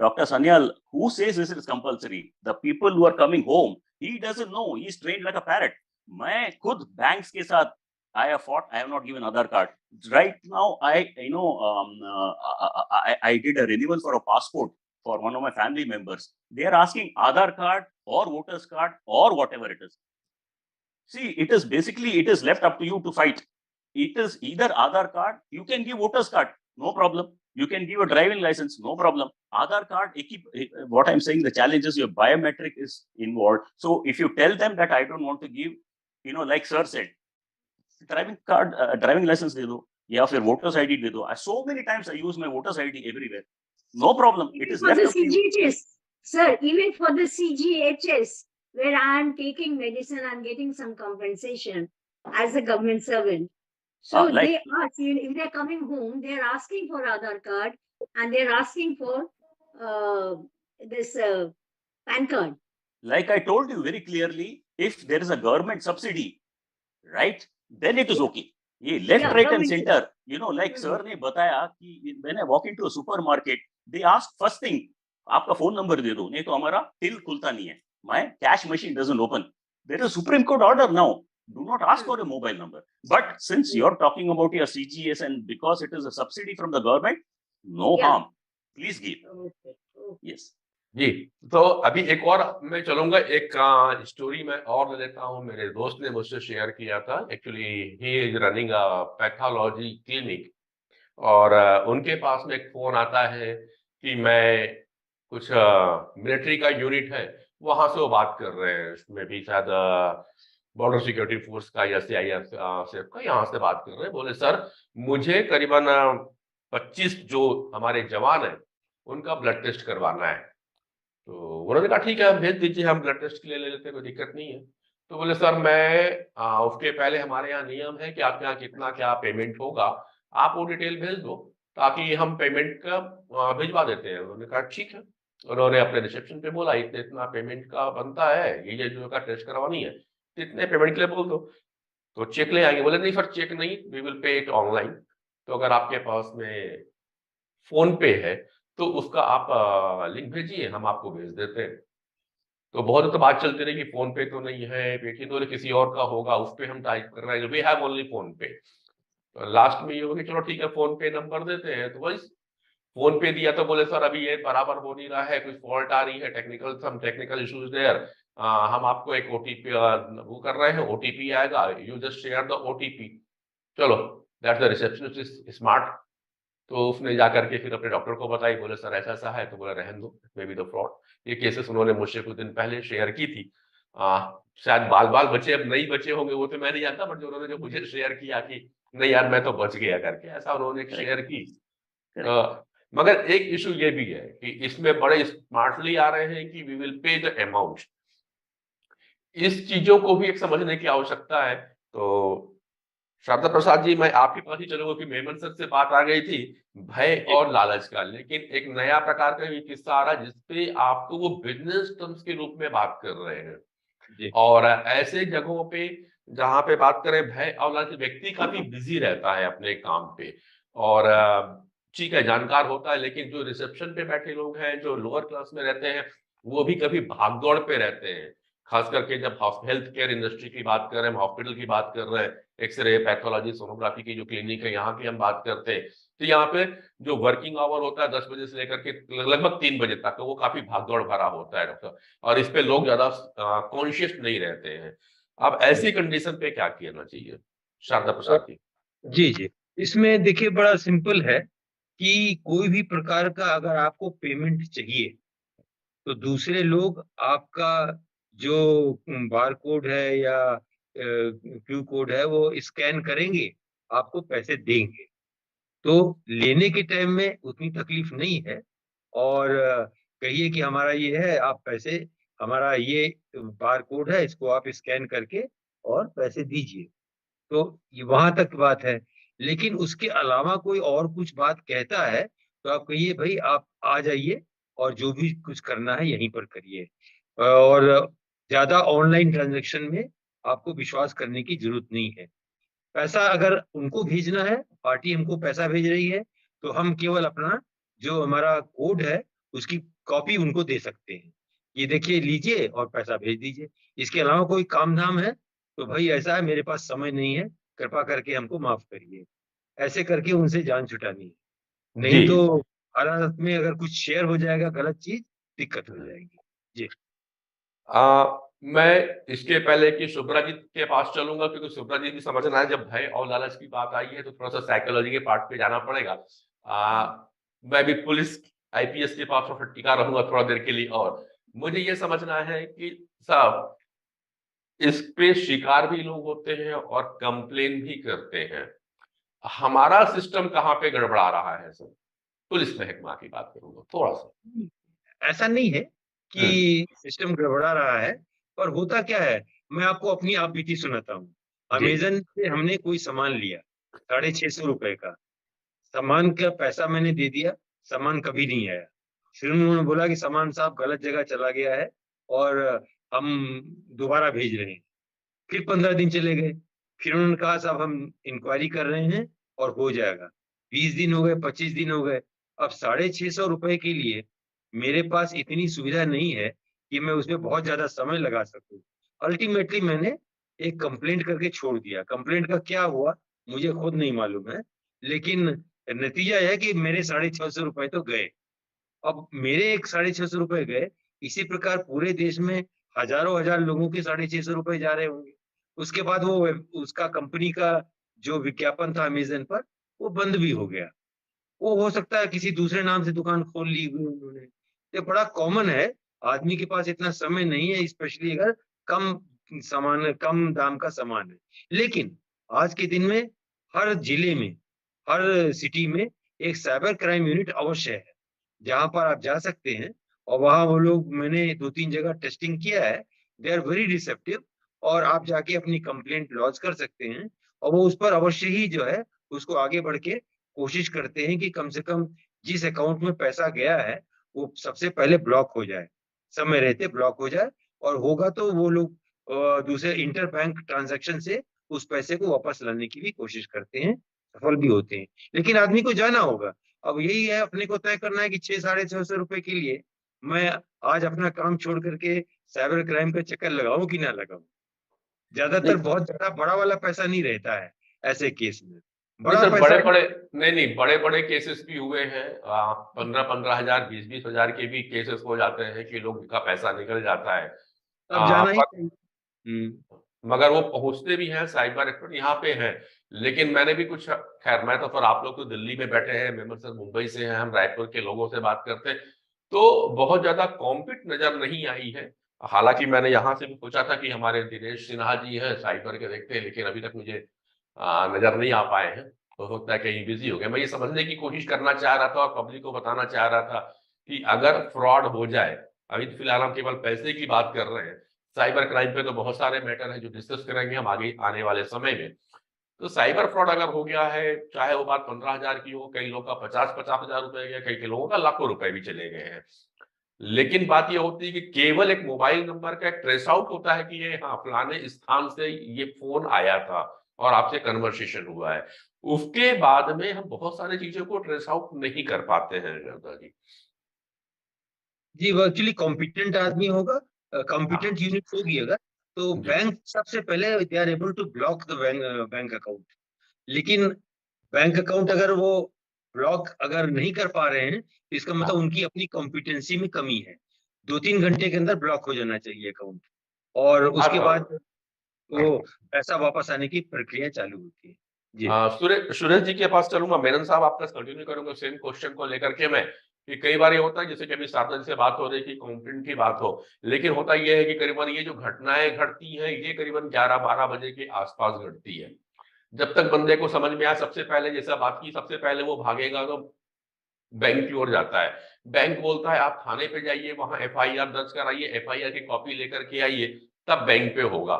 Dr. Sanyal, who says this is compulsory? The people who are coming home, he doesn't know. He's trained like a parrot. मैं खुद banks के साथ I have fought. I have not given Aadhaar card. Right now, I did a renewal for a passport for one of my family members. They are asking Aadhaar card or voters card or whatever it is. See, it is left up to you to fight. It is either Aadhaar card, you can give voters card, no problem. You can give a driving license, no problem. Aadhaar card, what I'm saying, the challenge is your biometric is involved. So if you tell them that I don't want to give, like sir said, driving card, driving license de do, या फिर voters ID दे दो. So many times I use my voters ID everywhere. No problem. It is left up to you. CGHS, sir, even for the CGHS, where I am taking medicine, I'm getting some compensation as a government servant. So they ask, if they're coming home, they're asking for Aadhaar card and they're asking for this PAN card. Like I told you very clearly, if there is a government subsidy, right, then it is okay. ये left, right and center, like sir ने बताया कि when I walk into a supermarket, they ask first thing, आपका phone number दे दो, नहीं तो हमारा till खुलता नहीं है. My cash machine doesn't open. There is a Supreme Court order now. Do not ask for a mobile number. But since you're talking about your CGS and because it is a subsidy from the government, no harm. Please give. Yes. जी, तो अभी एक और मैं चलूंगा, एक story मैं और ले लेता हूँ। मेरे दोस्त ने मुझसे शेयर किया था। Actually he is running a pathology clinic और उनके पास में एक फोन आता है कि मैं कुछ मिलिट्री का यूनिट है, वहां से वो बात कर रहे हैं, उसमें भी शायद बॉर्डर सिक्योरिटी फोर्स का या CIF का, यहाँ से बात कर रहे हैं। बोले सर मुझे करीबन 25 जो हमारे जवान हैं उनका ब्लड टेस्ट करवाना है। तो उन्होंने कहा ठीक है हम भेज दीजिए, हम ब्लड टेस्ट के लिए ले लेते हैं, कोई दिक्कत नहीं है। तो बोले सर मैं उसके पहले हमारे यहाँ नियम है कि आपके यहाँ कितना क्या पेमेंट होगा, आप वो डिटेल भेज दो ताकि हम पेमेंट का भिजवा देते हैं। उन्होंने कहा ठीक है। उन्होंने अपने रिसेप्शन पे बोला इतना पेमेंट का बनता है, ये जो का टेस्ट करवानी है, इतने पेमेंट के लिए बोल दो, तो चेक ले आएंगे। बोले नहीं सर चेक नहीं, we will pay it online. तो अगर आपके पास में फोन पे है तो उसका आप लिंक भेजिए, हम आपको भेज देते हैं। तो बहुत तो बात चलती रही कि फोन पे तो नहीं है, पेटीएम तो किसी और का होगा, उस पे हम टाइप कर रहे हैं, वी हैव ओनली फोन पे। तो लास्ट में ये हो गया चलो ठीक है फोन पे नंबर देते हैं। तो वही फोन पे दिया तो बोले सर अभी ये बराबर हो नहीं रहा है, कुछ फॉल्ट आ रही है, टेक्निकल इश्यूज देयर, हम आपको एक OTP वो कर रहे हैं, OTP आएगा, you just share the OTP। चलो that's the receptionist is smart. तो उसने जाकर के फिर अपने डॉक्टर को बताई, बोले सर ऐसा ऐसा है। तो बोला रहने दो, मे बी द फ्रॉड। ये केसेस उन्होंने मुझसे कुछ दिन पहले शेयर की थी। शायद बाल बचे, अब नहीं बचे होंगे वो तो मैं नहीं जानता, बट जो उन्होंने जो मुझे शेयर किया कि नहीं यार मैं तो बच गया करके, ऐसा उन्होंने शेयर की। मगर एक इशू ये भी है कि इसमें बड़े स्मार्टली आ रहे हैं कि we will pay the amount. इस चीजों को भी एक समझने की आवश्यकता है। तो शारदा प्रसाद जी मैं आपके पास ही चलूंगा कि मेमन सर से बात आ गई थी भय और लालच का, लेकिन एक नया प्रकार का भी किस्सा आ रहा है जिसपे आपको वो बिजनेस टर्म्स के रूप में बात कर रहे हैं। और ऐसे जगहों पे जहां पे बात करें भय और लालच, व्यक्ति काफी बिजी रहता है अपने काम पे और ठीक है जानकार होता है, लेकिन जो रिसेप्शन पे बैठे लोग हैं, जो लोअर क्लास में रहते हैं, वो भी कभी भागदौड़ पे रहते हैं। खास करके जब हेल्थ केयर इंडस्ट्री की बात कर रहे हैं, हॉस्पिटल की बात कर रहे हैं, एक्सरे, पैथोलॉजी, सोनोग्राफी की जो क्लिनिक है यहाँ की हम बात करते हैं, तो यहाँ पे जो वर्किंग आवर होता है 10 बजे से लेकर के लगभग 3 बजे तक, वो काफी भागदौड़ भरा होता है डॉक्टर, और इस पे लोग ज्यादा कॉन्शियस नहीं रहते हैं। अब ऐसी कंडीशन पे क्या करना चाहिए शारदा प्रसाद जी? जी जी, इसमें देखिए बड़ा सिंपल है कि कोई भी प्रकार का अगर आपको पेमेंट चाहिए तो दूसरे लोग आपका जो बार कोड है या क्यू कोड है वो स्कैन करेंगे, आपको पैसे देंगे। तो लेने के टाइम में उतनी तकलीफ नहीं है, और कहिए कि हमारा ये है, आप पैसे हमारा ये बार कोड है, इसको आप स्कैन करके और पैसे दीजिए। तो ये वहां तक बात है। लेकिन उसके अलावा कोई और कुछ बात कहता है तो आप कहिए भाई आप आ जाइए और जो भी कुछ करना है यहीं पर करिए। और ज्यादा ऑनलाइन ट्रांजैक्शन में आपको विश्वास करने की जरूरत नहीं है। पैसा अगर उनको भेजना है, पार्टी हमको पैसा भेज रही है, तो हम केवल अपना जो हमारा कोड है उसकी कॉपी उनको दे सकते हैं, ये देखिए लीजिए और पैसा भेज दीजिए। इसके अलावा कोई काम धाम है तो भाई ऐसा है मेरे पास समय नहीं है, कृपा करके हमको माफ करिए, ऐसे करके उनसे जान छुटानी है। जी। नहीं तो हालात में अगर कुछ शेयर हो जाएगा गलत चीज, दिक्कत हो जाएगी। जी। मैं इसके पहले कि शुभ्रा जी के पास चलूंगा, क्योंकि शुभ्रा जी भी समझना है, जब भय और लालच की बात आई है तो थोड़ा सा साइकोलॉजी के पार्ट पे जाना पड़ेगा। मैं भी पुलिस आईपीएस के पास थोड़ा टिका रहूंगा थोड़ा देर के लिए। और मुझे ये समझना है कि साहब इस पे शिकार भी लोग होते हैं और कंप्लेन भी करते हैं। हमारा सिस्टम कहाँ पे गड़बड़ा रहा है सर? पुलिस महकमा की बात करूंगा थोड़ा सा। ऐसा नहीं है हम्म। कि सिस्टम गड़बड़ा रहा है, पर होता क्या है, मैं आपको अपनी आप बीती सुनाता हूँ। जी। अमेजन से हमने कोई सामान लिया 650 रुपए का, सामान का पैसा मैंने दे दिया, सामान कभी नहीं आया। फिर उन्होंने बोला कि सामान साहब गलत जगह चला गया है और हम दोबारा भेज रहे हैं। फिर 15 दिन चले गए, फिर उन्होंने कहा साहब हम इंक्वायरी कर रहे हैं और हो जाएगा। 20 दिन हो गए, 25 दिन हो गए। अब 650 रुपए के लिए मेरे पास इतनी सुविधा नहीं है कि मैं उसमें बहुत ज्यादा समय लगा सकूं। अल्टीमेटली मैंने एक कंप्लेंट करके छोड़ दिया। कंप्लेंट का क्या हुआ मुझे खुद नहीं मालूम है, लेकिन नतीजा यह है कि मेरे 650 रुपए तो गए। अब मेरे एक 650 रुपए गए, इसी प्रकार पूरे देश में हजारों हजार लोगों के 650 रुपए जा रहे होंगे। उसके बाद वो उसका कंपनी का जो विज्ञापन था अमेजन पर, वो बंद भी हो गया। वो हो सकता है किसी दूसरे नाम से दुकान खोल ली हुई उन्होंने। ये बड़ा कॉमन है, आदमी के पास इतना समय नहीं है, स्पेशली अगर कम दाम का सामान है। लेकिन आज के दिन में हर जिले में, हर सिटी में एक साइबर क्राइम यूनिट अवश्य है, जहां पर आप जा सकते हैं। और वहां वो लोग, मैंने 2-3 जगह टेस्टिंग किया है, दे आर वेरी रिसेप्टिव। और आप जाके अपनी कंप्लेंट लॉन्च कर सकते हैं और वो उस पर अवश्य ही जो है उसको आगे बढ़ के कोशिश करते हैं कि कम से कम जिस अकाउंट में पैसा गया है वो सबसे पहले ब्लॉक हो जाए, समय रहते ब्लॉक हो जाए। और होगा तो वो लोग दूसरे इंटर बैंक ट्रांजैक्शन से उस पैसे को वापस लाने की भी कोशिश करते हैं, सफल भी होते हैं। लेकिन आदमी को जाना होगा। अब यही है, अपने को तय करना है कि 600-650 रुपए के लिए मैं आज अपना काम छोड़ करके साइबर क्राइम का चक्कर लगाऊं कि ना लगाऊं। ज्यादातर नहीं बहुत ज्यादा बड़ा वाला पैसा नहीं रहता है ऐसे केस में। नहीं बड़ा सर, पैसा बड़े बड़े नहीं नहीं, बड़े बड़े केसेस भी हुए हैं। 15-15 हजार 20-20 हजार के भी केसेस हो जाते हैं कि लोग का पैसा निकल जाता है। अब जाना ही पर चाहिए। मगर वो पहुंचते भी हैं, साइबर एक्सपर्ट यहाँ पे हैं। लेकिन मैंने भी कुछ, खैर मैं तो, फिर आप लोग तो दिल्ली में बैठे हैं, मेमन सर मुंबई से हैं, हम रायपुर के लोगों से बात करते हैं, तो बहुत ज्यादा कॉम्पिट नजर नहीं आई है। हालांकि मैंने यहाँ से भी पूछा था कि हमारे दिनेश सिन्हा जी हैं साइबर के देखते हैं, लेकिन अभी तक मुझे नजर नहीं आ पाए हैं। तो हो सकता है कहीं बिजी हो गए। मैं ये समझने की कोशिश करना चाह रहा था और पब्लिक को बताना चाह रहा था कि अगर फ्रॉड हो जाए, अभी तो फिलहाल हम केवल पैसे की बात कर रहे हैं, साइबर क्राइम पे तो बहुत सारे मैटर हैं जो डिस्कस करेंगे हम आगे आने वाले समय में। तो साइबर फ्रॉड अगर हो गया है, चाहे वो बात 15 हजार की हो, कई लोगों का 50-50 हजार रुपए गया, कई लोगों का लाखों रुपए भी चले गए हैं। लेकिन बात ये होती है कि केवल एक मोबाइल नंबर का एक ट्रेस आउट होता है कि ये हाँ फलाने स्थान से ये फोन आया था और आपसे कन्वर्सेशन हुआ है। उसके बाद में हम बहुत सारी चीजों को ट्रेस आउट नहीं कर पाते हैं जनता जी। जी, वो एक्चुअली कॉम्पिटेंट आदमी होगा, हाँ। कॉम्पिटेंट यूनिट होगी अगर, तो जी। बैंक सबसे पहले they are able to block the bank account. लेकिन बैंक अकाउंट अगर वो ब्लॉक अगर नहीं कर पा रहे हैं तो इसका मतलब हाँ। उनकी अपनी कॉम्पिटेंसी में कमी है। 2-3 घंटे के अंदर ब्लॉक हो जाना चाहिए अकाउंट, और उसके बाद अब वो पैसा वापस आने की प्रक्रिया चालू होती है। जी। सुरेश सुरेश जी के पास चलूंगा। मेनन साहब आपका कंटिन्यू करूंगा सेम क्वेश्चन को लेकर के मैं, कि कई बार ये होता है जैसे कि अभी साधन से बात हो रही है कि कंप्लेंट की बात हो, लेकिन होता ये है कि करीबन ये जो घटनाएं घटती हैं ये करीबन 11-12 बजे के आसपास घटती है। जब तक बंदे को समझ में आया, सबसे पहले जैसा बात की, सबसे पहले वो भागेगा तो बैंक की ओर जाता है। बैंक बोलता है आप थाने पे जाइए, वहां एफआईआर दर्ज कराइए, एफआईआर की कॉपी लेकर के आइए, तब बैंक पे होगा।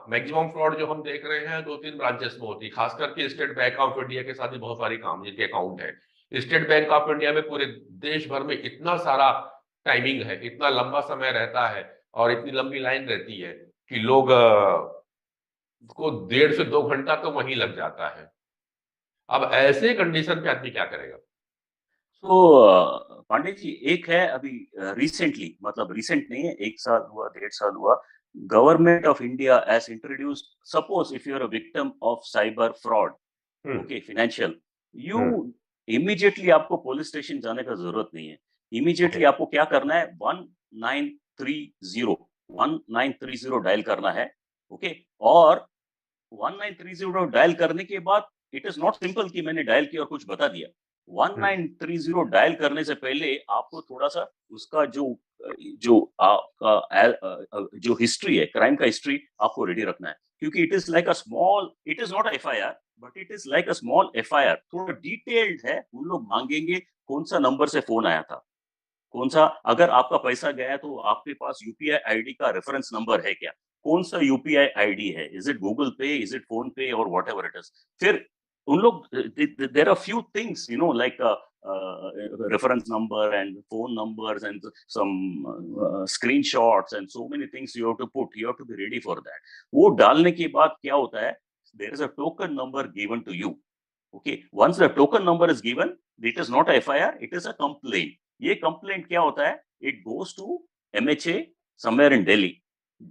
मैक्सिमम फ्रॉड जो हम देख रहे हैं 2-3 ब्रांचेस में होती है, खास करके स्टेट बैंक ऑफ इंडिया के साथ ही बहुत सारी काम जिनके अकाउंट है। स्टेट बैंक ऑफ इंडिया में पूरे देश भर में इतना सारा टाइमिंग है, इतना लंबा समय रहता है और इतनी लंबी लाइन रहती है कि लोग को 1.5 से 2 घंटा तो वहीं लग जाता है। अब ऐसे कंडीशन पे आदमी क्या करेगा? तो पांडे जी, एक है अभी रिसेंटली, मतलब रिसेंट नहीं है, 1 साल हुआ, 1.5 साल हुआ, Government of India has introduced, suppose if you are a victim of cyber fraud, okay, financial, you immediately, आपको पुलिस स्टेशन जाने का जरूरत नहीं है। इमीडिएटली आपको क्या करना है, 1930 डायल करना है, ओके। और 1930 डायल करने के बाद इट इज नॉट सिंपल कि मैंने डायल किया और कुछ बता दिया। 1930 डायल करने से पहले आपको थोड़ा सा उसका जो जो आपका जो हिस्ट्री है, क्राइम का हिस्ट्री आपको रेडी रखना है, क्योंकि it is like a small, it is not FIR, but it is like a small FIR, थोड़ा डिटेल्ड है। उन लोग मांगेंगे कौन सा नंबर से फोन आया था, कौन सा, अगर आपका पैसा गया है तो आपके पास यूपीआई आईडी का रेफरेंस नंबर है क्या, कौन सा यूपीआई आईडी है, is it Google Pay, is it PhonePe, और वॉट एवर इट इज। फिर उन लोग, there are few things, you know, like reference number and phone numbers and some screenshots and so many things you have to put, you have to be ready for that. वो डालने के बाद क्या होता है, there is a token number given to you, okay, once the token number is given, it is not a FIR, it is a complaint. ये complaint क्या होता है, it goes to MHA somewhere in Delhi.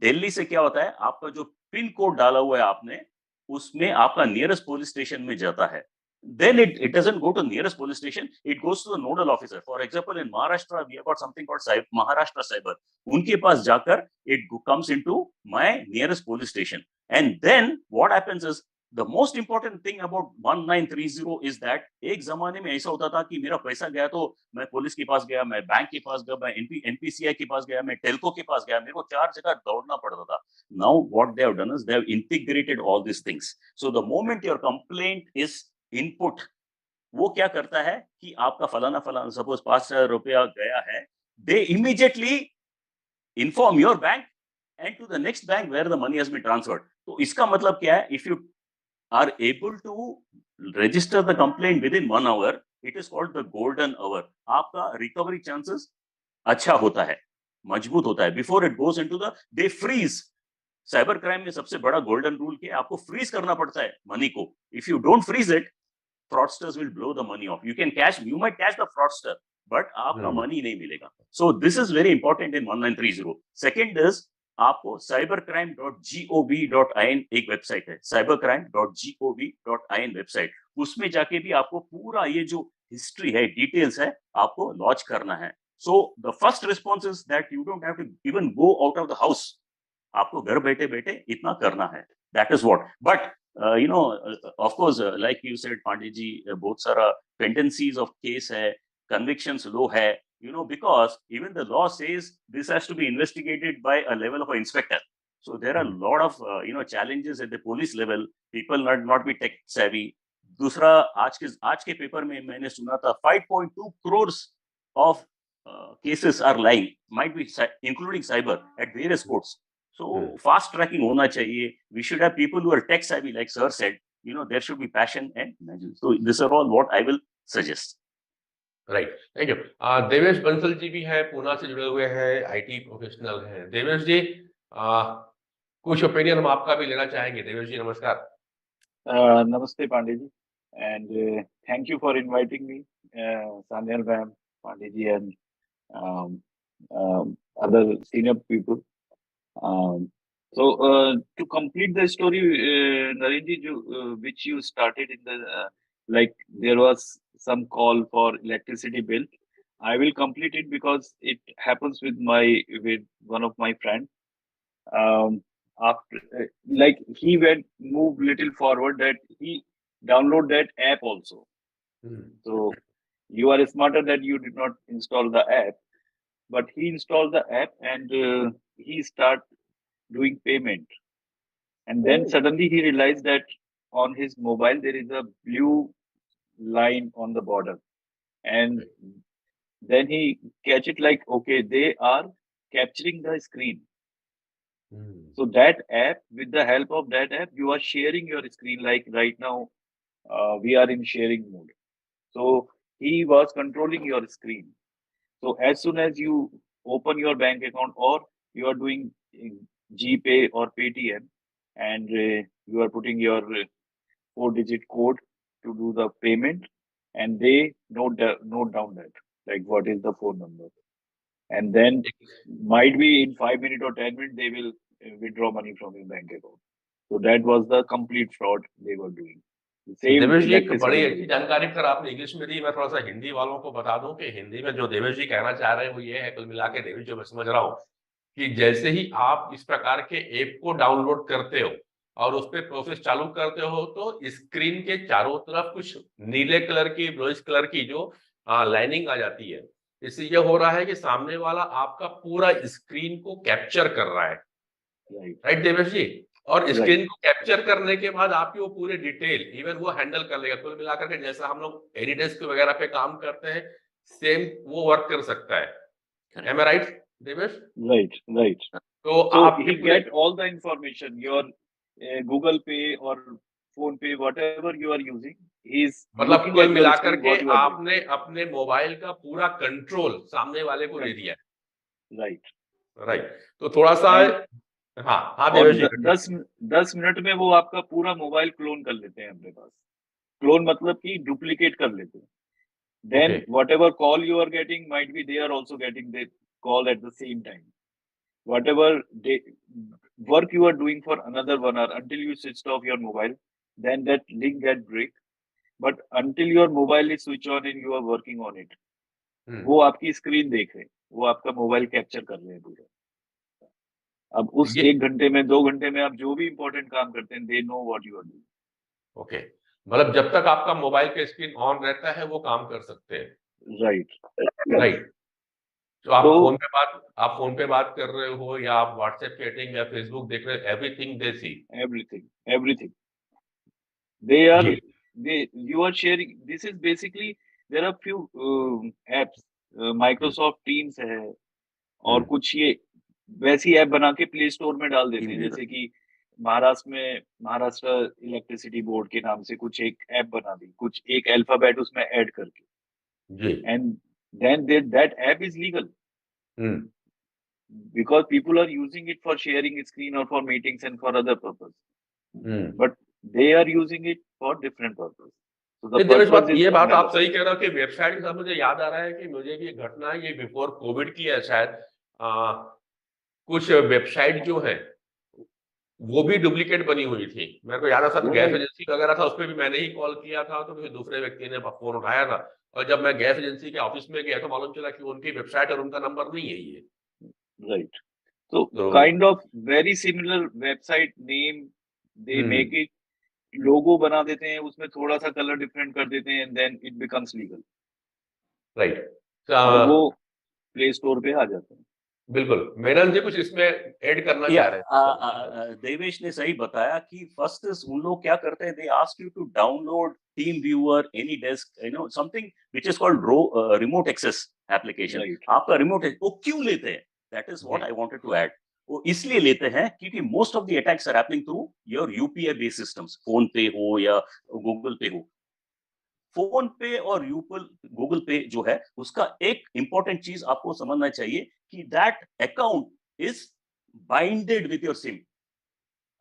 Delhi से क्या होता है, आपका जो पिन कोड डाला हुआ है आपने, उसमें आपका नियरेस्ट पुलिस स्टेशन में जाता है। Then it doesn't go to nearest police station, it goes to the nodal officer. For example, in Maharashtra we have got something called Maharashtra Cyber, उनके पास जाकर it comes into my nearest police station. And then what happens is, the most important thing about 1930 is that एक जमाने में ऐसा होता था कि मेरा पैसा गया तो मैं पुलिस के पास गया, मैं बैंक के पास गया, मैं एनपीसीआई के पास गया, मैं टेलको के पास गया, मेरे को 4 जगह दौड़ना पड़ता था। Now what they have done is they have integrated all these things. So the moment your complaint is input, वो क्या करता है कि आपका फलाना फलाना सपोज 5,000 रुपया गया है, they immediately inform your bank and to the next bank where the money has been transferred. तो इसका मतलब क्या है, if you are able to register the complaint within 1 hour, it is called the golden hour. आपका recovery chances अच्छा होता है, मजबूत होता है। Before it goes into the, they freeze. Cyber crime में सबसे बड़ा गोल्डन रूल क्या है, आपको फ्रीज करना पड़ता है मनी को। If you don't freeze it, fraudsters will blow the money off. You might catch the fraudster, but आपका मनी नहीं मिलेगा। So this is very important in 1930. Second is, आपको cybercrime.gov.in एक वेबसाइट है, cybercrime.gov.in वेबसाइट, उसमें जाके भी आपको पूरा ये जो हिस्ट्री है, डिटेल्स है, आपको लॉन्च करना है। So the first response is that you don't have to even go out of the house. आपको घर बैठे बैठे इतना करना है, that is what. But you know, of course, like you said, Pandey ji, बहुत सारा tendencies of case है, convictions low है, you know, because even the law says this has to be investigated by a level of an inspector. So there are a lot of you know, challenges at the police level. People not be tech savvy. दूसरा, आज के paper में मैंने सुना था 5.2 crores of cases are lying, might be including cyber, at various courts. So fast tracking होना चाहिए. We should have people who are tech savvy, like sir said. You know, there should be passion and imagination. So these are all what I will suggest. Right, thank you. Devesh Bansal ji भी हैं, पूना से जुड़े हुए हैं, IT professional हैं। देवेश जी, कुछ opinion हम आपका भी लेना चाहेंगे। देवेश जी नमस्कार। नमस्ते Pandey ji, and thank you for inviting me, Sanyal ma'am, Pandey ji, and other senior people. So to complete the story, Naren ji, which you started in the like there was some call for electricity bill. I will complete it because it happens with one of my friend. After like he moved little forward that he download that app also. So you are smarter that you did not install the app, but he installed the app and he start doing payment. And then suddenly he realized that on his mobile there is a blue line on the border, and then he catch it like, okay, they are capturing the screen. So that app, with the help of that app, you are sharing your screen. Like right now, we are in sharing mode. So he was controlling your screen. So as soon as you open your bank account or you are doing GPay or Paytm, and you are putting your 4-digit code to do the payment, and they note down that, like, what is the phone number, and then might be in 5 minutes or 10 minutes they will withdraw money from your bank account. So that was the complete fraud they were doing. The same Devesh जी, एक electricity बड़ी bill. अच्छी जानकारी फिर आपने English में दी। मैं थोड़ा सा हिंदी वालों को बता दूं कि हिंदी में जो देवेश जी कहना चाह रहे हैं वो ये है, कुल मिला के देवेश, जो मैं समझ रहा हूँ, कि जैसे ही आप इस प्रकार के ऐप को डाउनलोड करते हो और उस पर प्रोसेस चालू करते हो, तो स्क्रीन के चारों तरफ कुछ नीले कलर की, ब्लूइश कलर की जो लाइनिंग आ जाती है। इससे ये हो रहा है कि सामने वाला आपका पूरा स्क्रीन को कैप्चर कर रहा है, राइट देवेश जी? और स्क्रीन को कैप्चर करने के बाद आपकी वो पूरे डिटेल इवन वो हैंडल कर लेगा। कुल मिलाकर के जैसा हम लोग एनीडेस्क वगैरह पे काम करते हैं, सेम वो वर्क कर सकता है। एम आई राइट देवेश? Right. तो So आप he get all the information, your Google Pay or Phone Pay, whatever you are using, he's मतलब looking कुल at your मिलाकर screen, के what you are doing. आपने अपने मोबाइल का पूरा कंट्रोल सामने वाले को दे दिया है, Right. राइट? तो थोड़ा सा हाँ और देवेश जी, 10 मिनट में वो आपका पूरा मोबाइल क्लोन कर लेते हैं अपने पास। क्लोन मतलब कि डुप्लीकेट कर लेते हैं। Then Okay. whatever call you are getting, might be they are also getting the call at the same time. Whatever work you are doing for another 1 hour until you switched off your mobile, then that link get break. But until your mobile is switch on and you are working on it, वो आपकी screen देख रहे हैं, वो आपका mobile capture कर रहे हैं पूरा। अब उस ये 1 घंटे में 2 घंटे में आप जो भी इंपॉर्टेंट काम करते हैं, they know what you are doing. Okay, मतलब जब तक आपका मोबाइल का स्क्रीन ऑन रहता है वो काम कर सकते हैं, राइट? तो आप फोन पे बात कर रहे हो या आप व्हाट्सएप चैटिंग या फेसबुक देख रहे हो, everything they see. everything they are you are sharing. This is basically, there are few apps, Microsoft Teams है, और कुछ ये वैसी ऐप बना के प्ले स्टोर में डाल देते हैं, जैसे कि महाराष्ट्र इलेक्ट्रिसिटी बोर्ड के नाम से कुछ एक ऐप बना दी, कुछ एक अल्फाबेट उसमें ऐड करके, जी, and then that app is legal because people are using it for sharing screen or for meetings and for other purpose, but they are using it for different purpose. So the Devesh, purpose is ये बात आप another. सही कह रहे हो कि website के साथ मुझे याद आ रहा है कि मुझे भी घटना ये बिफोर कोविड की है शायद। कुछ वेबसाइट जो है वो भी डुप्लीकेट बनी हुई थी। मेरे को याद है सर, गैस एजेंसी वगैरह था, उस पर भी मैंने ही कॉल किया था, तो फिर दूसरे व्यक्ति ने फोन उठाया था, और जब मैं गैस एजेंसी के ऑफिस में गया तो मालूम चला कि उनकी वेबसाइट और उनका नंबर नहीं है ये। Right. So kind of very similar website name, they make it, लोगो बना देते हैं, उसमें थोड़ा सा कलर डिफरेंट कर देते हैं, and then it becomes legal. Right. और वो प्ले स्टोर पे आ जाते हैं। बिल्कुल, मेनन जी कुछ इसमें ऐड करना चाह रहे हैं? देवेश ने सही बताया कि फर्स्ट उन लोग क्या करते हैं, they ask you to download TeamViewer, AnyDesk, something which is called remote access application. आपका रिमोट वो क्यों लेते हैं? That is what I wanted to add. वो इसलिए लेते हैं क्योंकि most of the attacks are happening through your UPI based systems, PhonePe हो या गूगल पे हो। फोन पे और गूगल पे जो है, उसका एक इंपॉर्टेंट चीज आपको समझना चाहिए कि that account is binded with your SIM.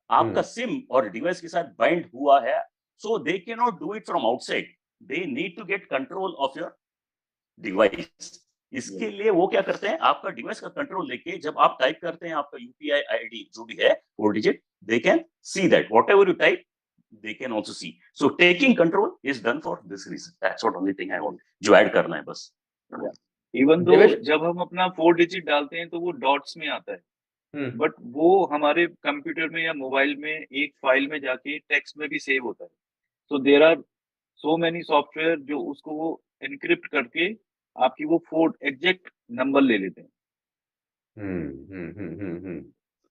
आपका सिम और डिवाइस के साथ बाइंड हुआ है, so they can not do it from outside, they need to get control of your device. इसके लिए वो क्या करते हैं, आपका डिवाइस का कंट्रोल लेके जब आप टाइप करते हैं आपका यूपीआई आईडी जो भी है 4 digit, they can see that whatever you type, they can also see. So taking control is done for this reason. That's what only thing I want जो ऐड करना है बस। Even though जब हम अपना 4 डिजिट डालते हैं तो वो डॉट्स में आता है, बट वो हमारे कंप्यूटर में या मोबाइल में एक फाइल में जाके टेक्स्ट में भी सेव होता है। So there are so many software जो उसको वो एनक्रिप्ट करके आपकी वो 4 एग्जैक्ट नंबर ले लेते हैं।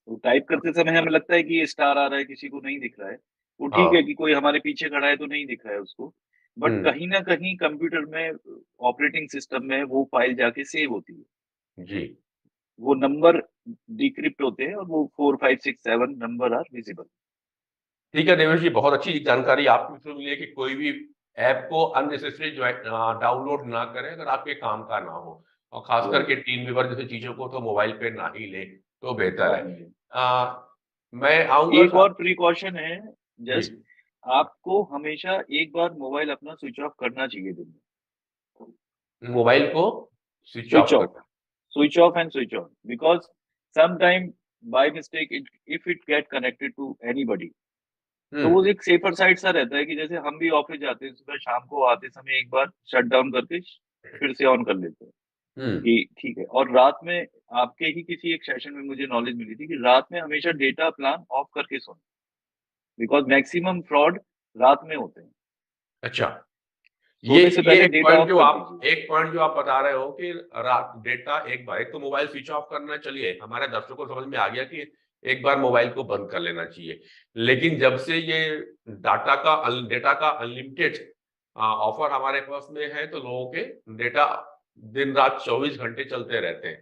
तो टाइप करते समय हमें लगता है कि ये स्टार आ रहा है, किसी को नहीं दिख रहा है, वो ठीक है कि कोई हमारे पीछे खड़ा है तो नहीं दिख रहा है उसको, बट कहीं ना कहीं कंप्यूटर में, ऑपरेटिंग सिस्टम में वो फाइल जाके सेव होती है, जी। वो नंबर डिक्रिप्ट होते हैं और वो 4 5 6 7 नंबर आर विजिबल। ठीक है देवेश जी, बहुत अच्छी जानकारी आपके थ्रू मिली है कि कोई भी ऐप को अननेसेसरी डाउनलोड ना करें अगर आपके काम का ना हो, और खास करके टीम व्यूवर जैसी चीजों को तो मोबाइल पे ना ही ले तो बेहतर है। मैं आऊंगा एक और प्रिकॉशन है, जी। जस्ट आपको हमेशा एक बार मोबाइल अपना स्विच ऑफ करना चाहिए दिन में। मोबाइल को स्विच स्विच ऑफ ऑफ, करना। Switch off and switch on, because sometime by mistake if it get connected to anybody, तो वो एक सेफर साइड सा रहता है कि जैसे हम भी ऑफिस जाते हैं सुबह शाम को आते समय एक बार शट डाउन करके फिर से ऑन कर लेते हैं कि ठीक है। और रात में आपके ही किसी एक सेशन में मुझे नॉलेज मिली थी कि रात में हमेशा डेटा प्लान ऑफ करके सोना, बिकॉज मैक्सिमम फ्रॉड रात में होते हैं। अच्छा, सोने से पहले डेटा ऑफ कर दीजिए। एक पॉइंट जो आप बता रहे हो कि रात डेटा एक तो मोबाइल स्विच ऑफ करना, चलिए हमारे दर्शकों को समझ में आ गया कि एक बार मोबाइल को बंद कर लेना चाहिए, लेकिन जब से ये डेटा का अनलिमिटेड ऑफर हमारे पास में है तो लोगों के डेटा दिन रात 24 घंटे चलते रहते हैं,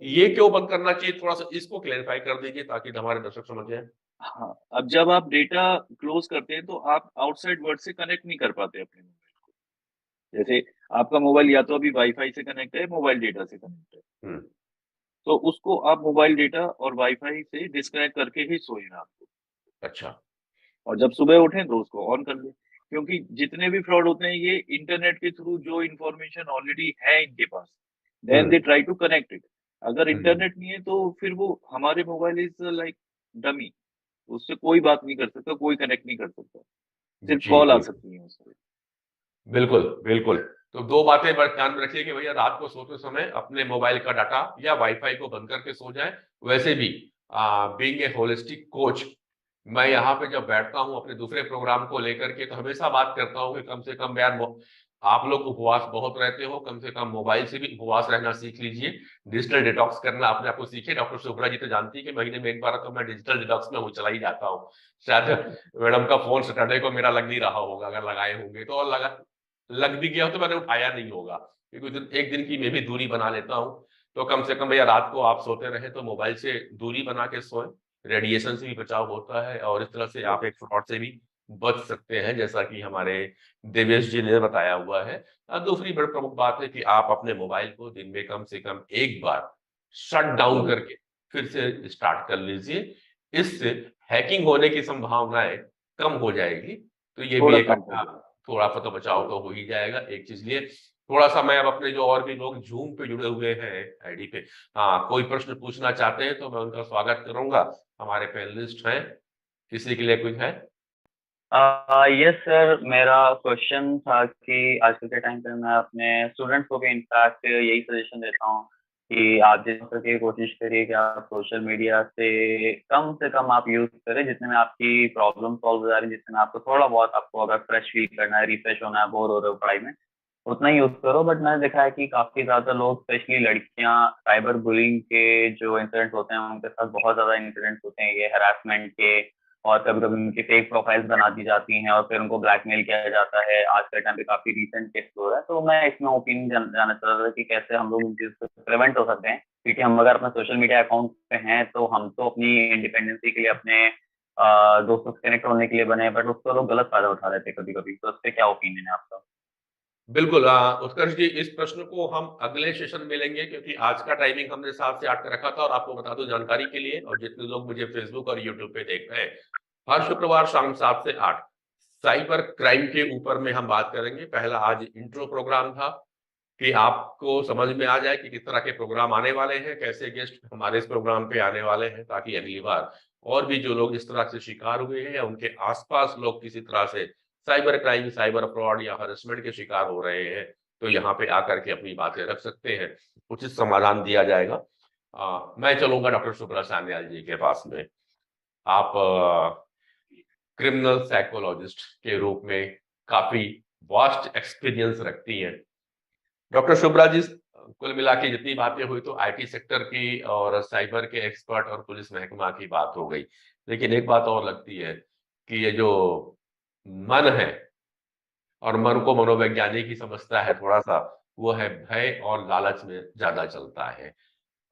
ये क्यों बंद करना चाहिए? थोड़ा सा इसको क्लेरिफाई कर दीजिए ताकि हमारे दर्शक समझ जाए। हाँ, अब जब आप डेटा क्लोज करते हैं तो आप आउटसाइड वर्ल्ड से कनेक्ट नहीं कर पाते अपने मोबाइल को। जैसे आपका मोबाइल या तो अभी वाईफाई से कनेक्ट है, मोबाइल डेटा से कनेक्ट है, तो उसको आप मोबाइल डेटा और वाईफाई से डिस्कनेक्ट करके ही सोए रात को। अच्छा। और जब सुबह उठें तो उसको ऑन कर ले, क्योंकि जितने भी फ्रॉड होते हैं ये इंटरनेट के थ्रू जो इंफॉर्मेशन ऑलरेडी है इनके पास, then they try to connect it. अगर इंटरनेट नहीं है तो फिर वो हमारे मोबाइल इज लाइक डमी, उससे कोई बात नहीं कर सकता, कोई कनेक्ट नहीं कर सकता, सिर्फ कॉल आ सकती है उससे। बिल्कुल बिल्कुल। तो दो बातें बस ध्यान में रखिए कि भैया रात को सोते समय अपने मोबाइल का डाटा या वाईफाई को बंद करके सो जाएं। वैसे भी बीइंग ए होलिस्टिक कोच, मैं यहाँ पे जब बैठता हूँ अपने दूसरे प्रोग्राम को लेकर के तो हमेशा बात करता हूँ कि कम से कम यार आप लोग उपवास बहुत रहते हो, कम से कम मोबाइल से भी उपवास रहना सीख लीजिए, डिजिटल डिटॉक्स करना अपने आप को सीखिए। डॉक्टर शुभ्रा जी तो जानती है कि महीने में एक बार तो मैं डिजिटल डिटॉक्स में वो चला ही जाता हूँ। शायद मैडम का फोन सैटरडे को मेरा लग नहीं रहा होगा, अगर लगाए होंगे तो, और लग भी गया हो तो मैंने उठाया नहीं होगा, क्योंकि एक दिन की मैं भी दूरी बना लेता हूँ। तो कम से कम भैया रात को आप सोते रहे तो मोबाइल से दूरी बना के सोए, रेडिएशन से भी बचाव होता है और इस तरह से आप एक फ्रॉड से भी बच सकते हैं, जैसा कि हमारे देवेश जी ने बताया हुआ है। दूसरी बड़ी प्रमुख बात है कि आप अपने मोबाइल को दिन में कम से कम एक बार शट डाउन करके फिर से स्टार्ट कर लीजिए, इससे हैकिंग होने की संभावनाएं कम हो जाएगी। तो ये भी एक थोड़ा सा तो बचाव तो हो ही जाएगा। एक चीज लिए थोड़ा सा मैं अब अपने जो और भी लोग जूम पे जुड़े हुए हैं आईडी पे, कोई प्रश्न पूछना चाहते हैं तो मैं उनका स्वागत करूंगा। हमारे पैनलिस्ट हैं, किसी के लिए कुछ है? यस सर, मेरा क्वेश्चन था कि आजकल के टाइम पे मैं अपने स्टूडेंट्स को भी इनफैक्ट यही सजेशन देता हूँ कि आप जिस करके कोशिश करिए कि आप सोशल मीडिया से कम आप यूज करें, जितने में आपकी प्रॉब्लम सॉल्व हो जा रही है, जितने में आपको थोड़ा बहुत आपको अगर फ्रेश फील करना है, रिफ्रेश होना है, बोर हो रहे हो पढ़ाई में, उतना ही यूज करो। बट मैंने देखा है कि काफी ज्यादा लोग, स्पेशली लड़कियां, साइबर बुलिंग के जो इंसिडेंट्स होते हैं उनके साथ बहुत ज्यादा इंसिडेंट्स होते हैं, ये हरासमेंट के, और कभी कभी उनकी फेक प्रोफाइल्स बना दी जाती हैं और फिर उनको ब्लैकमेल किया जाता है। आज के टाइम पे काफी रिसेंट केस हो रहा है, तो मैं इसमें ओपिनियन जानना चाह रहा था कि कैसे हम लोग इन चीज से प्रिवेंट हो सकते हैं, क्योंकि हम अगर अपने सोशल मीडिया अकाउंट पे हैं तो हम तो अपनी इंडिपेंडेंसी के लिए, अपने दोस्तों से कनेक्ट होने के लिए बने, बट उसको लोग गलत फायदा उठा लेते हैं कभी कभी। तो उस पर क्या ओपिनियन है आपका? बिल्कुल उत्कर्ष जी, इस प्रश्न को हम अगले सेशन में लेंगे, क्योंकि आज का टाइमिंग हमने 7 से 8 का रखा था। और आपको बता दूं जानकारी के लिए, और जितने लोग मुझे फेसबुक और यूट्यूब पे देख रहे हैं, हर शुक्रवार शाम 7 से 8 साइबर क्राइम के ऊपर में हम बात करेंगे। पहला आज इंट्रो प्रोग्राम था कि आपको समझ में आ जाए कि किस तरह के प्रोग्राम आने वाले हैं, कैसे गेस्ट हमारे इस प्रोग्राम पे आने वाले हैं, ताकि अगली बार और भी जो लोग इस तरह से शिकार हुए हैं या उनके आसपास लोग किसी तरह से साइबर क्राइम, साइबर फ्रॉड या हरेसमेंट के शिकार हो रहे हैं, तो यहाँ पे आकर के अपनी बातें रख सकते हैं, उचित समाधान दिया जाएगा। मैं चलूंगा डॉक्टर शुभ्रा सान्याल जी के पास में। आप क्रिमिनल साइकोलॉजिस्ट के रूप में काफी वास्ट एक्सपीरियंस रखती हैं। डॉक्टर शुभ्रा जी, कुल मिला के जितनी बातें हुई तो आईटी सेक्टर की और साइबर के एक्सपर्ट और पुलिस महकमा की बात हो गई, लेकिन एक बात और लगती है कि ये जो मन है और मन को मनोवैज्ञानिक ही समझता है थोड़ा सा, वो है भय और लालच में ज्यादा चलता है।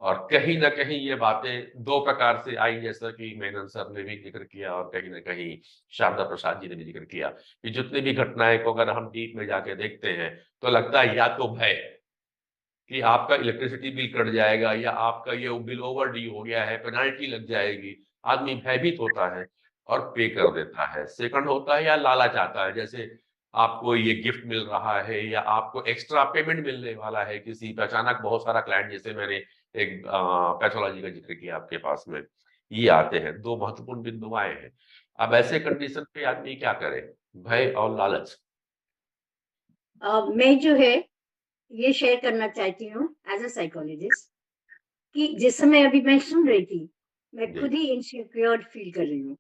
और कहीं ना कहीं ये बातें दो प्रकार से आई, जैसा कि मेनन सर ने भी जिक्र किया और कहीं ना कहीं शारदा प्रसाद जी ने भी जिक्र किया, कि जितनी भी घटनाएं को अगर हम डीप में जाके देखते हैं तो लगता है या तो भय कि आपका इलेक्ट्रिसिटी बिल कट जाएगा, या आपका ये बिल ओवर ड्यू हो गया है, पेनाल्टी लग जाएगी, आदमी भयभीत होता है और पे कर देता है। सेकंड होता है या लालच आता है, जैसे आपको ये गिफ्ट मिल रहा है या आपको एक्स्ट्रा पेमेंट मिलने वाला है किसी पे, अचानक बहुत सारा क्लाइंट, जैसे मैंने एक पैथोलॉजी का जिक्र किया आपके पास में, ये आते हैं, दो महत्वपूर्ण बिंदु आए हैं। अब ऐसे कंडीशन पे आदमी क्या करे, भय और लालच। मैं जो है ये शेयर करना चाहती हूँ एज अ साइकोलॉजिस्ट, कि जिस समय अभी मैं सुन रही थी, मैं जी। खुद ही इनसिक्योर फील कर रही हूँ,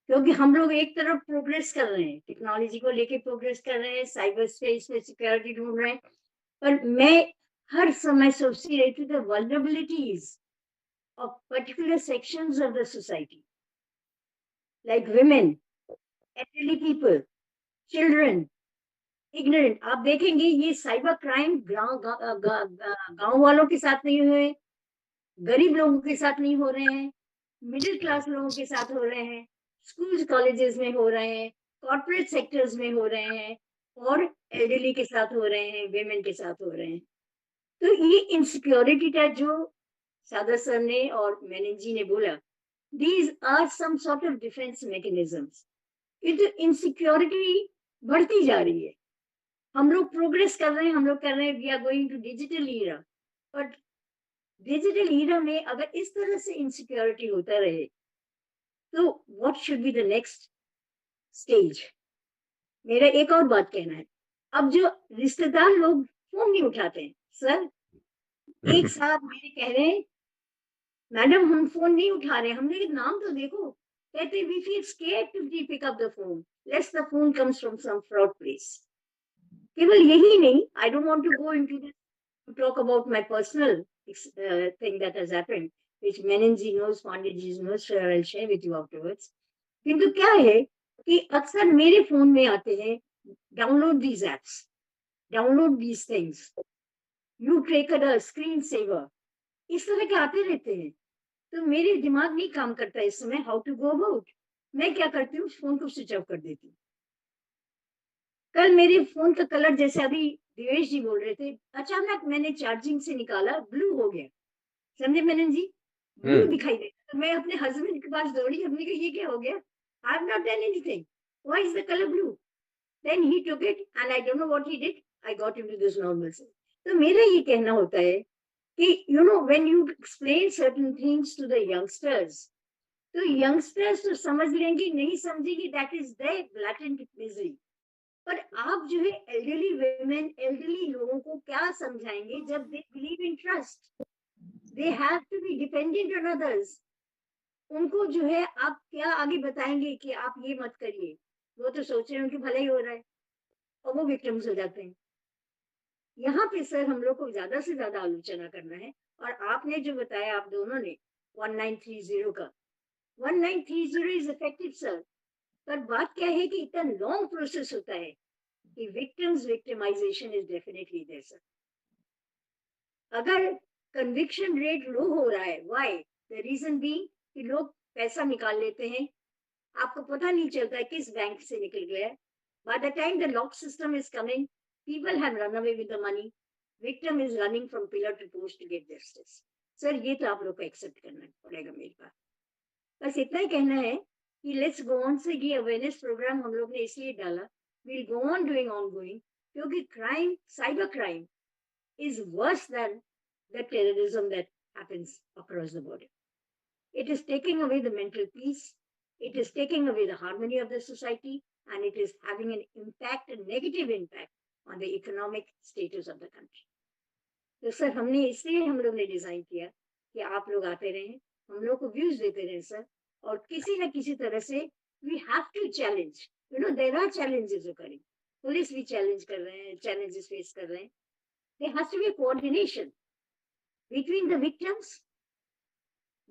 क्योंकि हम लोग एक तरफ प्रोग्रेस कर रहे हैं, टेक्नोलॉजी को लेके प्रोग्रेस कर रहे हैं, साइबर स्पेस में सिक्योरिटी ढूंढ रहे हैं, पर मैं हर समय सोचती रही थी the vulnerabilities of particular sections of the society, like women, elderly people, children, ignorant। आप देखेंगे ये साइबर क्राइम गांव वालों के साथ नहीं हुए, गरीब लोगों के साथ नहीं हो रहे हैं, मिडिल क्लास लोगों के साथ हो रहे हैं, स्कूल्स कॉलेजेस में हो रहे हैं, कॉर्पोरेट सेक्टर्स में हो रहे हैं, और एल्डरली के साथ हो रहे हैं, वेमेन के साथ हो रहे हैं। तो ये इनसिक्योरिटी का जो सादा सर ने और मेनन जी ने बोला, these are some sort of defence mechanisms. ये जो इनसिक्योरिटी बढ़ती जा रही है, हम लोग प्रोग्रेस कर रहे हैं, हम लोग कर रहे हैं, we are going to digital era, but digital era में अगर इस तरह से इनसिक्योरिटी होता रहे तो what should be the next stage. मेरा एक और बात कहना है, अब जो रिश्तेदार लोग फोन नहीं उठाते हैं सर, एक साहब मेरे कह रहे हैं मैडम हम फोन नहीं उठा रहे, हमने कहा नाम तो देखो, कहते we feel scared to pick up the phone, let's the phone comes from some fraud place. केवल यही नहीं, I don't want to go into this to talk about my personal thing that has happened, which Menenji knows, Panditji knows, so I'll share with you afterwards. किंतु क्या है कि अक्सर मेरे phone में आते हैं, download these apps, download these things, you take a screen saver, इस तरह के आते रहते हैं। तो मेरे दिमाग नहीं काम करता इस समय, हाउ टू गो अबाउट। मैं क्या करती हूँ, फोन को स्विच ऑफ कर देती हूँ। कल मेरे फोन का कलर, जैसे अभी दिवेश जी बोल रहे थे, अचानक मैंने चार्जिंग से निकाला, ब्लू हो गया, समझे मेनन जी, ब्लू दिखाई दे। तो मैं अपने हस्बैंड के पास दौड़ी, हमने कहा ये क्या हो गया, I have not done anything, why is the colour blue. Then he took it and I don't know what he did, I got into this normalcy. तो मेरा ये कहना होता है कि you know when you explain certain things to the youngsters, तो youngsters तो समझ लेंगे, नहीं समझेंगे, that is there blatant misery. पर आप जो है एल्डरली वेमेन, एल्डरली लोगों को क्या समझाएंगे जब they believe in trust, they have to be dependent on others. उनको जो है आप क्या आगे बताएंगे कि आप ये मत करिए, वो तो सोच रहे हैं उनकी भलाई हो रहा है, और वो विक्टिम्स हो जाते हैं। यहाँ पे सर हम लोग को ज्यादा से ज्यादा आलोचना करना है। और आपने जो बताया, आप दोनों ने 1930 का, 1930 इज इफेक्टिव सर, पर बात क्या है कि इतना लॉन्ग प्रोसेस होता है कि victims victimisation is definitely there sir. अगर कन्विक्शन रेट लो हो रहा है, व्हाई, द रीजन बी कि लोग पैसा निकाल लेते हैं, आपको पता नहीं चलता है किस बैंक से निकल गया है। By the time the lock system is coming, people have run away with the money, victim is running from pillar to post to get justice. Sir ये तो आप लोग को एक्सेप्ट करना पड़ेगा मेरे पास। बस इतना ही कहना है कि लेट्स गो ऑन से, ये अवेयरनेस प्रोग्राम हम लोग ने इसलिए डाला, we'll go on doing ongoing, क्योंकि crime, cyber crime is worse than the terrorism that happens across the border. It is taking away the mental peace, it is taking away the harmony of the society, and it is having an impact, a negative impact on the economic status of the country. तो sir हमने इसलिए हम लोग ने design किया कि आप लोग आते रहें, हम लोग को व्यूज देते रहें सर, और किसी न किसी तरह से we have to challenge, you know there are challenges occurring, police भी चैलेंज कर रहे हैं, challenges फेस कर रहे हैं। there has to be a coordination between the victims,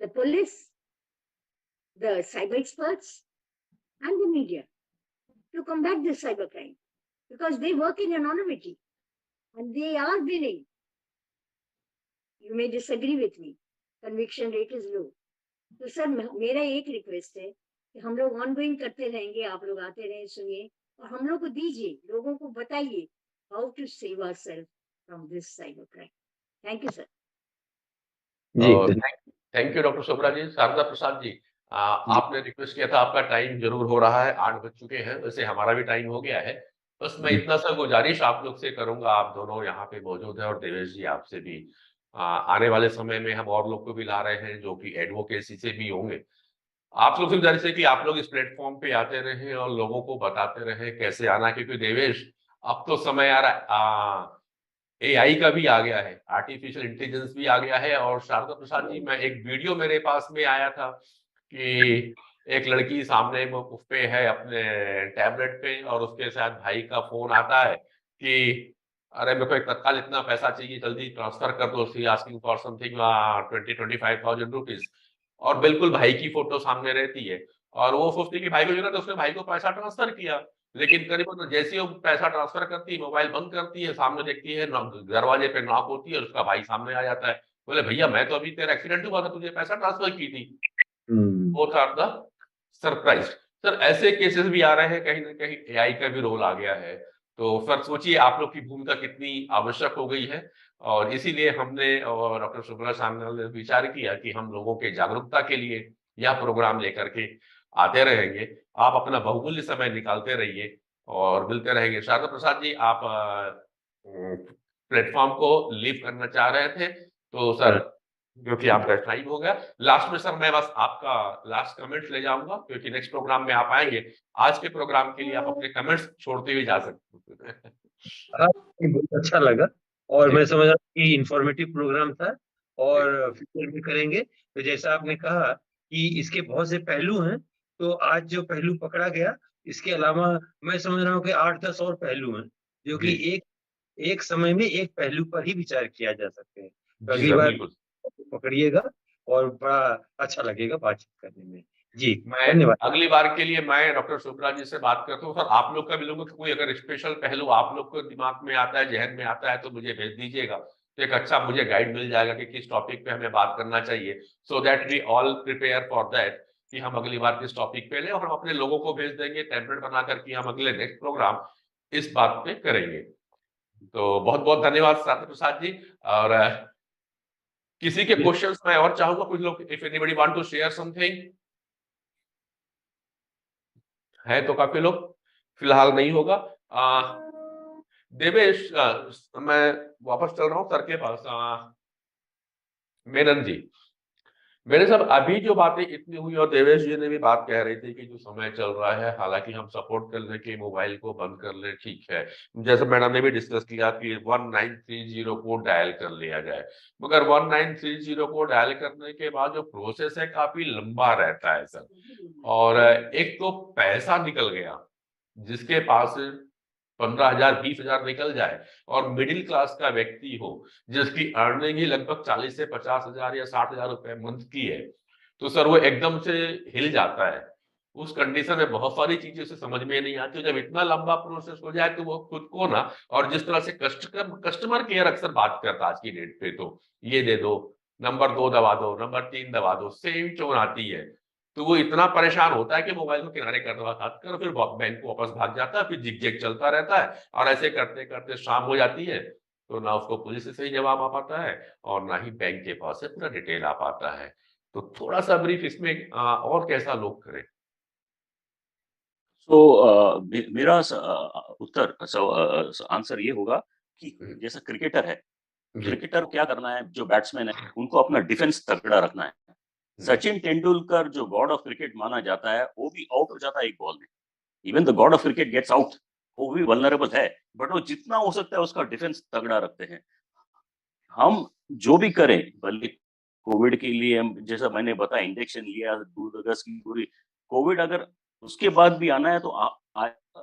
the police, the cyber experts and the media to combat this cyber crime. because they work in anonymity and they are winning. You may disagree with me. Conviction rate is low. तो sir मेरा एक request है कि हम लोग ongoing करते रहेंगे, आप लोग आते रहे, सुनिए और हम लोग को दीजिए, लोगों को बताइए how to save ourself from this cyber crime. Thank you sir. जी thank you doctor Shubhra ji. Sharda Prasad ji, आपने रिक्वेस्ट किया था, आपका टाइम जरूर हो रहा है, 8 बज चुके हैं, वैसे हमारा भी टाइम हो गया है. बस मैं इतना सा गुजारिश आप लोग से करूंगा, आप दोनों यहाँ पे मौजूद हैं और देवेश जी आपसे भी, आने वाले समय में हम और लोग को भी ला रहे हैं जो कि एडवोकेसी से भी होंगे. आप लोग से गुजारिश है कि आप लोग इस प्लेटफॉर्म पे आते रहें और लोगों को बताते रहें कैसे आना, क्योंकि देवेश अब तो समय आ रहा AI का भी आ गया है, आर्टिफिशियल इंटेलिजेंस भी आ गया है. और शारदा प्रसाद जी, मैं एक वीडियो मेरे पास में आया था कि एक लड़की सामने उस पे है अपने टैबलेट पे और उसके साथ भाई का फोन आता है कि अरे मेरे को एक तत्काल इतना पैसा चाहिए, जल्दी ट्रांसफर कर दो, सी आस्किंग फॉर समथिंग 20-25,000 रुपीज. और बिल्कुल भाई की फोटो सामने रहती है और वो सोचती है कि भाई को जरूरत है, उसने भाई को पैसा ट्रांसफर किया. लेकिन करीबन जैसे वो पैसा ट्रांसफर करती है, मोबाइल बंद करती है, सामने देखती है दरवाजे पे नॉक होती है और उसका भाई सामने आ जाता है. बोले भैया मैं तो अभी तेरा एक्सीडेंट हुआ था, तुझे पैसा ट्रांसफर की थी. Both are the surprise. Sir ऐसे केसेस भी आ रहे हैं, कहीं ना कहीं AI का भी रोल आ गया है. तो सर सोचिए आप लोग की भूमिका कितनी आवश्यक हो गई है. और इसीलिए हमने और डॉक्टर शुभ्रा सान्याल ने विचार किया कि हम लोगों के जागरूकता के लिए यह प्रोग्राम लेकर के आते रहेंगे. आप अपना बहुमूल्य समय निकालते रहिए और मिलते रहेंगे. शारदा प्रसाद जी, आप प्लेटफॉर्म को लीव करना चाह रहे थे तो सर, क्योंकि आपका टाइम हो गया, लास्ट में सर मैं बस आपका लास्ट कमेंट्स ले जाऊंगा, क्योंकि नेक्स्ट प्रोग्राम में आप आएंगे. आज के प्रोग्राम के लिए आप अपने कमेंट्स छोड़ते हुए जा सकते हैं. बहुत अच्छा लगा और मैं समझ रहा कि इंफॉर्मेटिव प्रोग्राम था और फ्यूचर में करेंगे. तो जैसा आपने कहा कि इसके बहुत से पहलू हैं, तो आज जो पहलू पकड़ा गया, इसके अलावा मैं समझ रहा हूँ कि 8-10 और पहलू हैं जो कि एक समय में एक पहलू पर ही विचार किया जा सकते हैं. तो अगली बार पकड़िएगा और बड़ा अच्छा लगेगा बातचीत करने में. जी धन्यवाद. अगली बार के लिए मैं डॉक्टर शुभ्रा जी से बात करता हूँ. सर आप लोग का भी लोगों कोई अगर स्पेशल पहलू आप लोग को दिमाग में आता है, जहन में आता है, तो मुझे भेज दीजिएगा. तो एक अच्छा मुझे गाइड मिल जाएगा कि किस टॉपिक पे हमें बात करना चाहिए, so that we all prepare for that कि हम अगली बार किस टॉपिक पे लें. और हम अपने लोगों को भेज देंगे टेम्पलेट बनाकर कि हम अगले नेक्स्ट प्रोग्राम इस बात पे करेंगे. तो बहुत बहुत धन्यवाद शारदा प्रसाद जी. और किसी के क्वेश्चंस मैं और चाहूंगा, कुछ लोग, if anybody want to share something, है तो काफी लोग, फिलहाल नहीं होगा. देवेश, मैं वापस चल रहा हूँ सर के पास. मेनन जी, मेरे साहब अभी जो बातें इतनी हुई और देवेश जी ने भी बात कह रही थी कि जो समय चल रहा है, हालांकि हम सपोर्ट कर ले कि मोबाइल को बंद कर ले, ठीक है, जैसे मैडम ने भी डिस्कस किया कि 1930 को डायल कर लिया जाए, मगर 1930 को डायल करने के बाद जो प्रोसेस है काफी लंबा रहता है सर. और एक तो पैसा निकल गया, जिसके पास 15,000 20,000 निकल जाए और मिडिल क्लास का व्यक्ति हो जिसकी अर्निंग ही लगभग 40 से 50,000 या 60,000 रुपए मंथ की है, तो सर वो एकदम से हिल जाता है. उस कंडीशन में बहुत सारी चीजें उसे समझ में नहीं आती. जब इतना लंबा प्रोसेस हो जाए तो वो खुद को ना, और जिस तरह से कस्टमर केयर अक्सर बात करता आज की डेट पे, तो ये दे दो, नंबर 2 दबा दो, नंबर 3 दबा दो, सेम टोन आती है. तो वो इतना परेशान होता है कि मोबाइल को किनारे कर फिर बैंक को वापस भाग जाता है, फिर जिग चलता रहता है. और ऐसे करते करते शाम हो जाती है, तो ना उसको पुलिस से सही जवाब आ पाता है और ना ही बैंक के पास से पूरा डिटेल आ पाता है. तो थोड़ा सा ब्रीफ इसमें और कैसा लोग करें. तो मेरा उत्तर आंसर ये होगा कि जैसा क्रिकेटर है, क्रिकेटर क्या करना है, जो बैट्समैन है उनको अपना डिफेंस तगड़ा रखना है. सचिन तेंदुलकर जो गॉड ऑफ क्रिकेट माना जाता है, वो भी आउट हो जाता है एक बॉल में. Even the god of cricket gets out, वो भी वल्नरेबल है, बट वो जितना हो सकता है उसका डिफेंस तगड़ा रखते हैं. हम जो भी करें, भले कोविड के लिए हम, जैसा मैंने बताया, इंजेक्शन लिया 2 अगस्त की पूरी, कोविड अगर उसके बाद भी आना है तो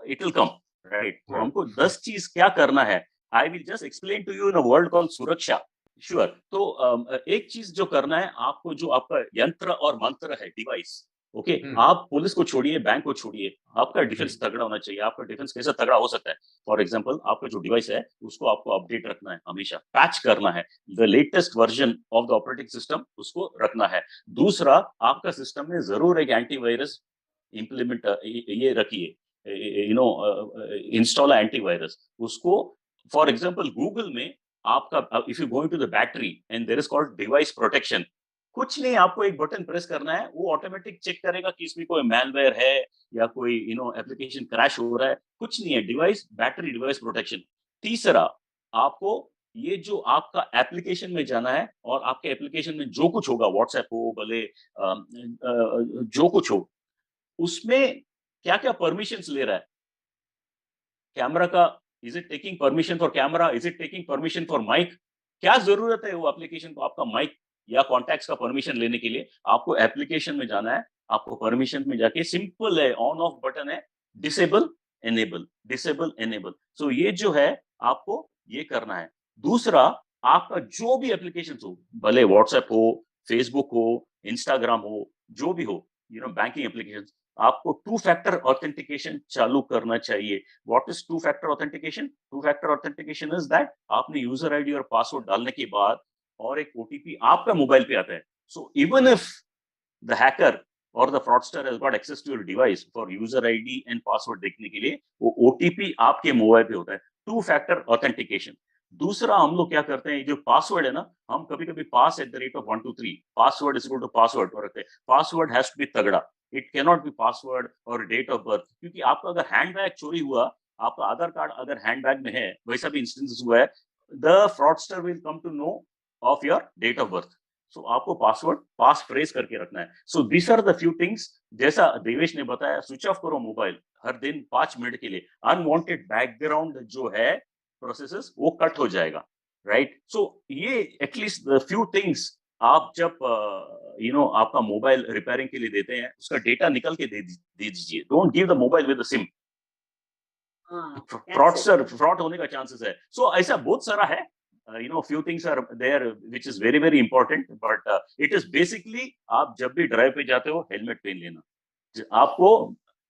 इट विल कम, राइट. तो हमको 10 चीज क्या करना है, I will just explain to you in a word called suraksha. Sure. तो एक चीज जो करना है आपको, जो आपका यंत्र और मंत्र है, डिवाइस, ओके आप पुलिस को छोड़िए, बैंक को छोड़िए, आपका डिफेंस तगड़ा होना चाहिए। आपका डिफेंस कैसे तगड़ा हो सकता है? फॉर एग्जांपल आपका जो डिवाइस है उसको आपको अपडेट रखना है, हमेशा पैच करना है, the latest version of the operating system उसको रखना है। दूसरा, आपका सिस्टम में जरूर एक एंटीवायरस इंप्लीमेंट ये रखिए, इंस्टॉल एंटीवायरस उसको। फॉर एग्जांपल गूगल में आपका if you going to the battery and there is called device protection, कुछ नहीं, आपको एक बटन प्रेस करना है, वो ऑटोमेटिक चेक करेगा कि इसमें कोई मैलवेयर है या कोई एप्लीकेशन क्रैश हो रहा है। कुछ नहीं है, डिवाइस बैटरी डिवाइस प्रोटेक्शन। तीसरा, आपको ये जो आपका एप्लीकेशन में जाना है और आपके एप्लीकेशन में जो कुछ होगा, व्हाट्सएप हो भले जो कुछ हो, उसमें क्या क्या परमिशंस ले रहा है। कैमरा का, is it taking permission for camera, is it taking permission for mic, क्या जरूरत है वो एप्लीकेशन को आपका माइक या कॉन्टैक्ट्स का परमिशन लेने के लिए। आपको एप्लीकेशन में जाना है, आपको परमिशन में जाके सिंपल है, ऑन ऑफ बटन है, डिसेबल एनेबल, डिसेबल एनेबल। सो ये जो है आपको ये करना है। दूसरा, आपका जो भी एप्लीकेशन हो, भले व्हाट्सएप हो, फेसबुक हो, इंस्टाग्राम हो, जो भी हो, बैंकिंग एप्लीकेशन, आपको टू फैक्टर ऑथेंटिकेशन चालू करना चाहिए। What is two factor authentication? Two factor authentication is that आपने यूजर आईडी और पासवर्ड डालने के बाद और एक ओटीपी आपका मोबाइल पे आता है। So even if the hacker और the fraudster has got access to your device for user ID and password देखने के लिए, वो ओटीपी आपके मोबाइल पे होता है। Two factor authentication. दूसरा, हम लोग क्या करते हैं, जो पासवर्ड है ना, हम कभी कभी pass@123 password is equal to password और रखते हैं। पासवर्ड हैज टू बी तगड़ा, it can not be password और डेट ऑफ बर्थ, क्योंकि आपका अगर हैंडबैग चोरी हुआ, आपका आधार कार्ड अगर हैंडबैग में है, वैसा भी इंस्टेंस हुआ है, the fraudster will come to know of your date of birth. So आपको पासवर्ड पास फ्रेज करके रखना है। So this are the few things. जैसा देवेश ने बताया, स्विच ऑफ करो मोबाइल हर दिन 5 मिनट के लिए, अनवांटेड बैकग्राउंड जो है प्रोसेसेस वो कट हो जाएगा, राइट। सो ये एटलीस्ट द फ्यू थिंग्स आप जब आपका मोबाइल रिपेयरिंग के लिए देते हैं, उसका डेटा निकल के दे दीजिए। Don't give the mobile with the SIM, fraud होने का चांसेस है। सो ऐसा बहुत सारा है, few things are there which is very very important, but it is basically आप जब भी ड्राइव पे जाते हो हेलमेट पहन लेना। आपको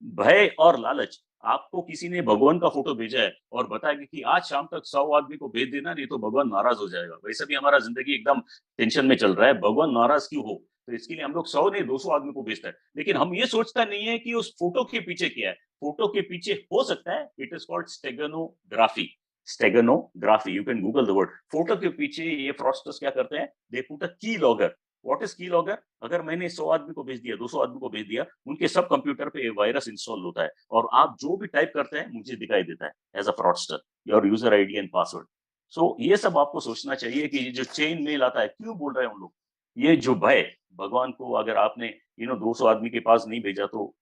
भय और लालच, आपको किसी ने भगवान का फोटो भेजा है और बताया कि आज शाम तक 100 आदमी को भेज देना, नहीं तो भगवान नाराज हो जाएगा। वैसे भी हमारा जिंदगी एकदम टेंशन में चल रहा है, भगवान नाराज क्यों हो, तो इसके लिए हम लोग 100 नहीं 200 आदमी को भेजता है। लेकिन हम ये सोचता नहीं है कि उस फोटो के पीछे क्या है। फोटो के पीछे हो सकता है, it is called steganography. Steganography, you can Google the word. Photo के पीछे ये फ्रॉडस्टर्स क्या करते हैं, दे पुट अ की लॉगर। व्हाट इज की लॉगर? अगर मैंने 100 आदमी को भेज दिया, 200 आदमी को भेज दिया, उनके सब कंप्यूटर पे वायरस इंस्टॉल होता है और आप जो भी टाइप करते हैं मुझे दिखाई देता है as a fraudster, your user ID and password. So ये सब आपको सोचना चाहिए कि ये जो चेन मेल आता है, क्यों बोल रहे हैं हम लोग, ये जो भय, भगवान को अगर आपने 200 आदमी के पास नहीं भेजा तो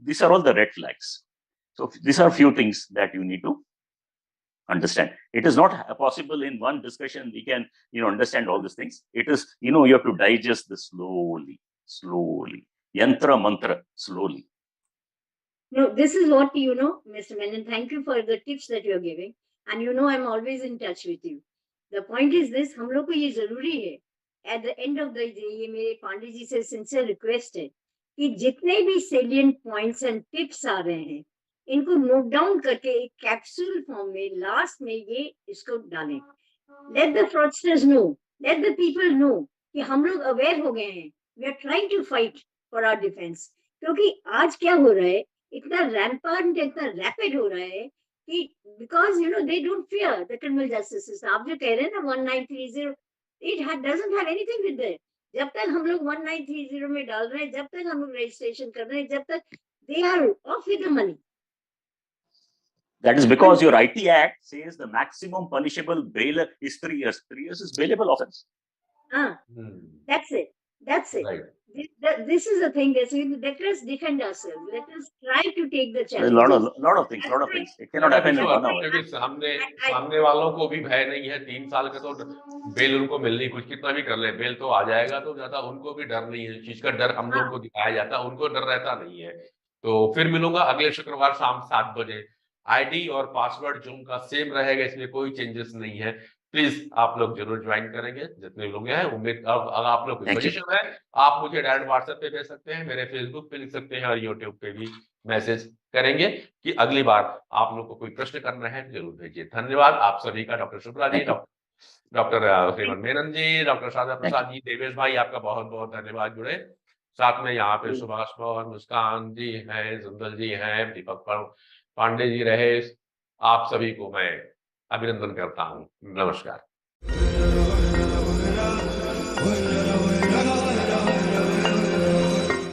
this are all the red flags. So this are few things that you need to understand. It is not possible in one discussion we can understand all these things. It is you have to digest this slowly, yantra mantra, slowly. No, this is what Mr. Menon, thank you for the tips that you're giving, and I'm always in touch with you. The point is this, हम लोग को ये जरूरी है, at the end of the day, ये मेरे पांडे जी से sincere request है कि जितने भी salient points and tips आ रहे हैं, इनको नोट डाउन करके एक कैप्सूल फॉर्म में लास्ट में ये इसको डालें। Let the fraudsters know, let the people know कि हम लोग अवेयर हो गए हैं, we are trying to fight for our defence. क्योंकि आज क्या हो रहा है, इतना रैम्पेंट, इतना रैपिड हो रहा है कि because they don't fear the criminal justice system. आप जो कह रहे हैं ना 1930, it doesn't have anything with that. जब तक हम लोग 1930 में डाल रहे हैं, जब तक हम लोग रजिस्ट्रेशन कर रहे हैं, जब तक they are off with the money. That is because your IT Act says the maximum punishable bail is 3 years. 3 years is bailable offense. That's it. That's it. Right. This is the thing. Let us defend ourselves. Let us try to take the challenge. Lot of things. It cannot happen in 1 hour. क्योंकि सामने वालों को भी भय नहीं है। 3 साल का तो बेल उनको मिलनी, कुछ कितना भी कर ले, बेल तो आ जाएगा। तो ज्यादा उनको भी डर नहीं है, चीज का डर हम लोग को दिखाया जाता, उनको डर रहता नहीं है। तो फिर मिलूंगा अगले शुक्रवार शाम 7 बजे। आईडी और पासवर्ड जो उनका सेम रहेगा, इसमें कोई चेंजेस नहीं है। प्लीज आप लोग जरूर ज्वाइन करेंगे जितने लोग हैं। उम्मीद अगर आप लोग Thank you. सजेशन है आप मुझे डायरेक्ट व्हाट्सएप पे भेज सकते हैं, मेरे फेसबुक पे लिख सकते हैं और यूट्यूब पे भी मैसेज करेंगे कि अगली बार आप लोग को कोई प्रश्न करना है जरूर भेजिए। धन्यवाद आप सभी का। Doctor Shukla ji, Thank you. Doctor Shriman Menon ji, doctor Sharda Prasad ji, Devesh भाई, आपका बहुत बहुत धन्यवाद जुड़े। साथ में यहाँ पे सुभाष और मुस्कान जी हैं, सुंदर जी हैं, दीपक पांडे जी रहे, आप सभी को मैं अभिनंदन करता हूँ। नमस्कार।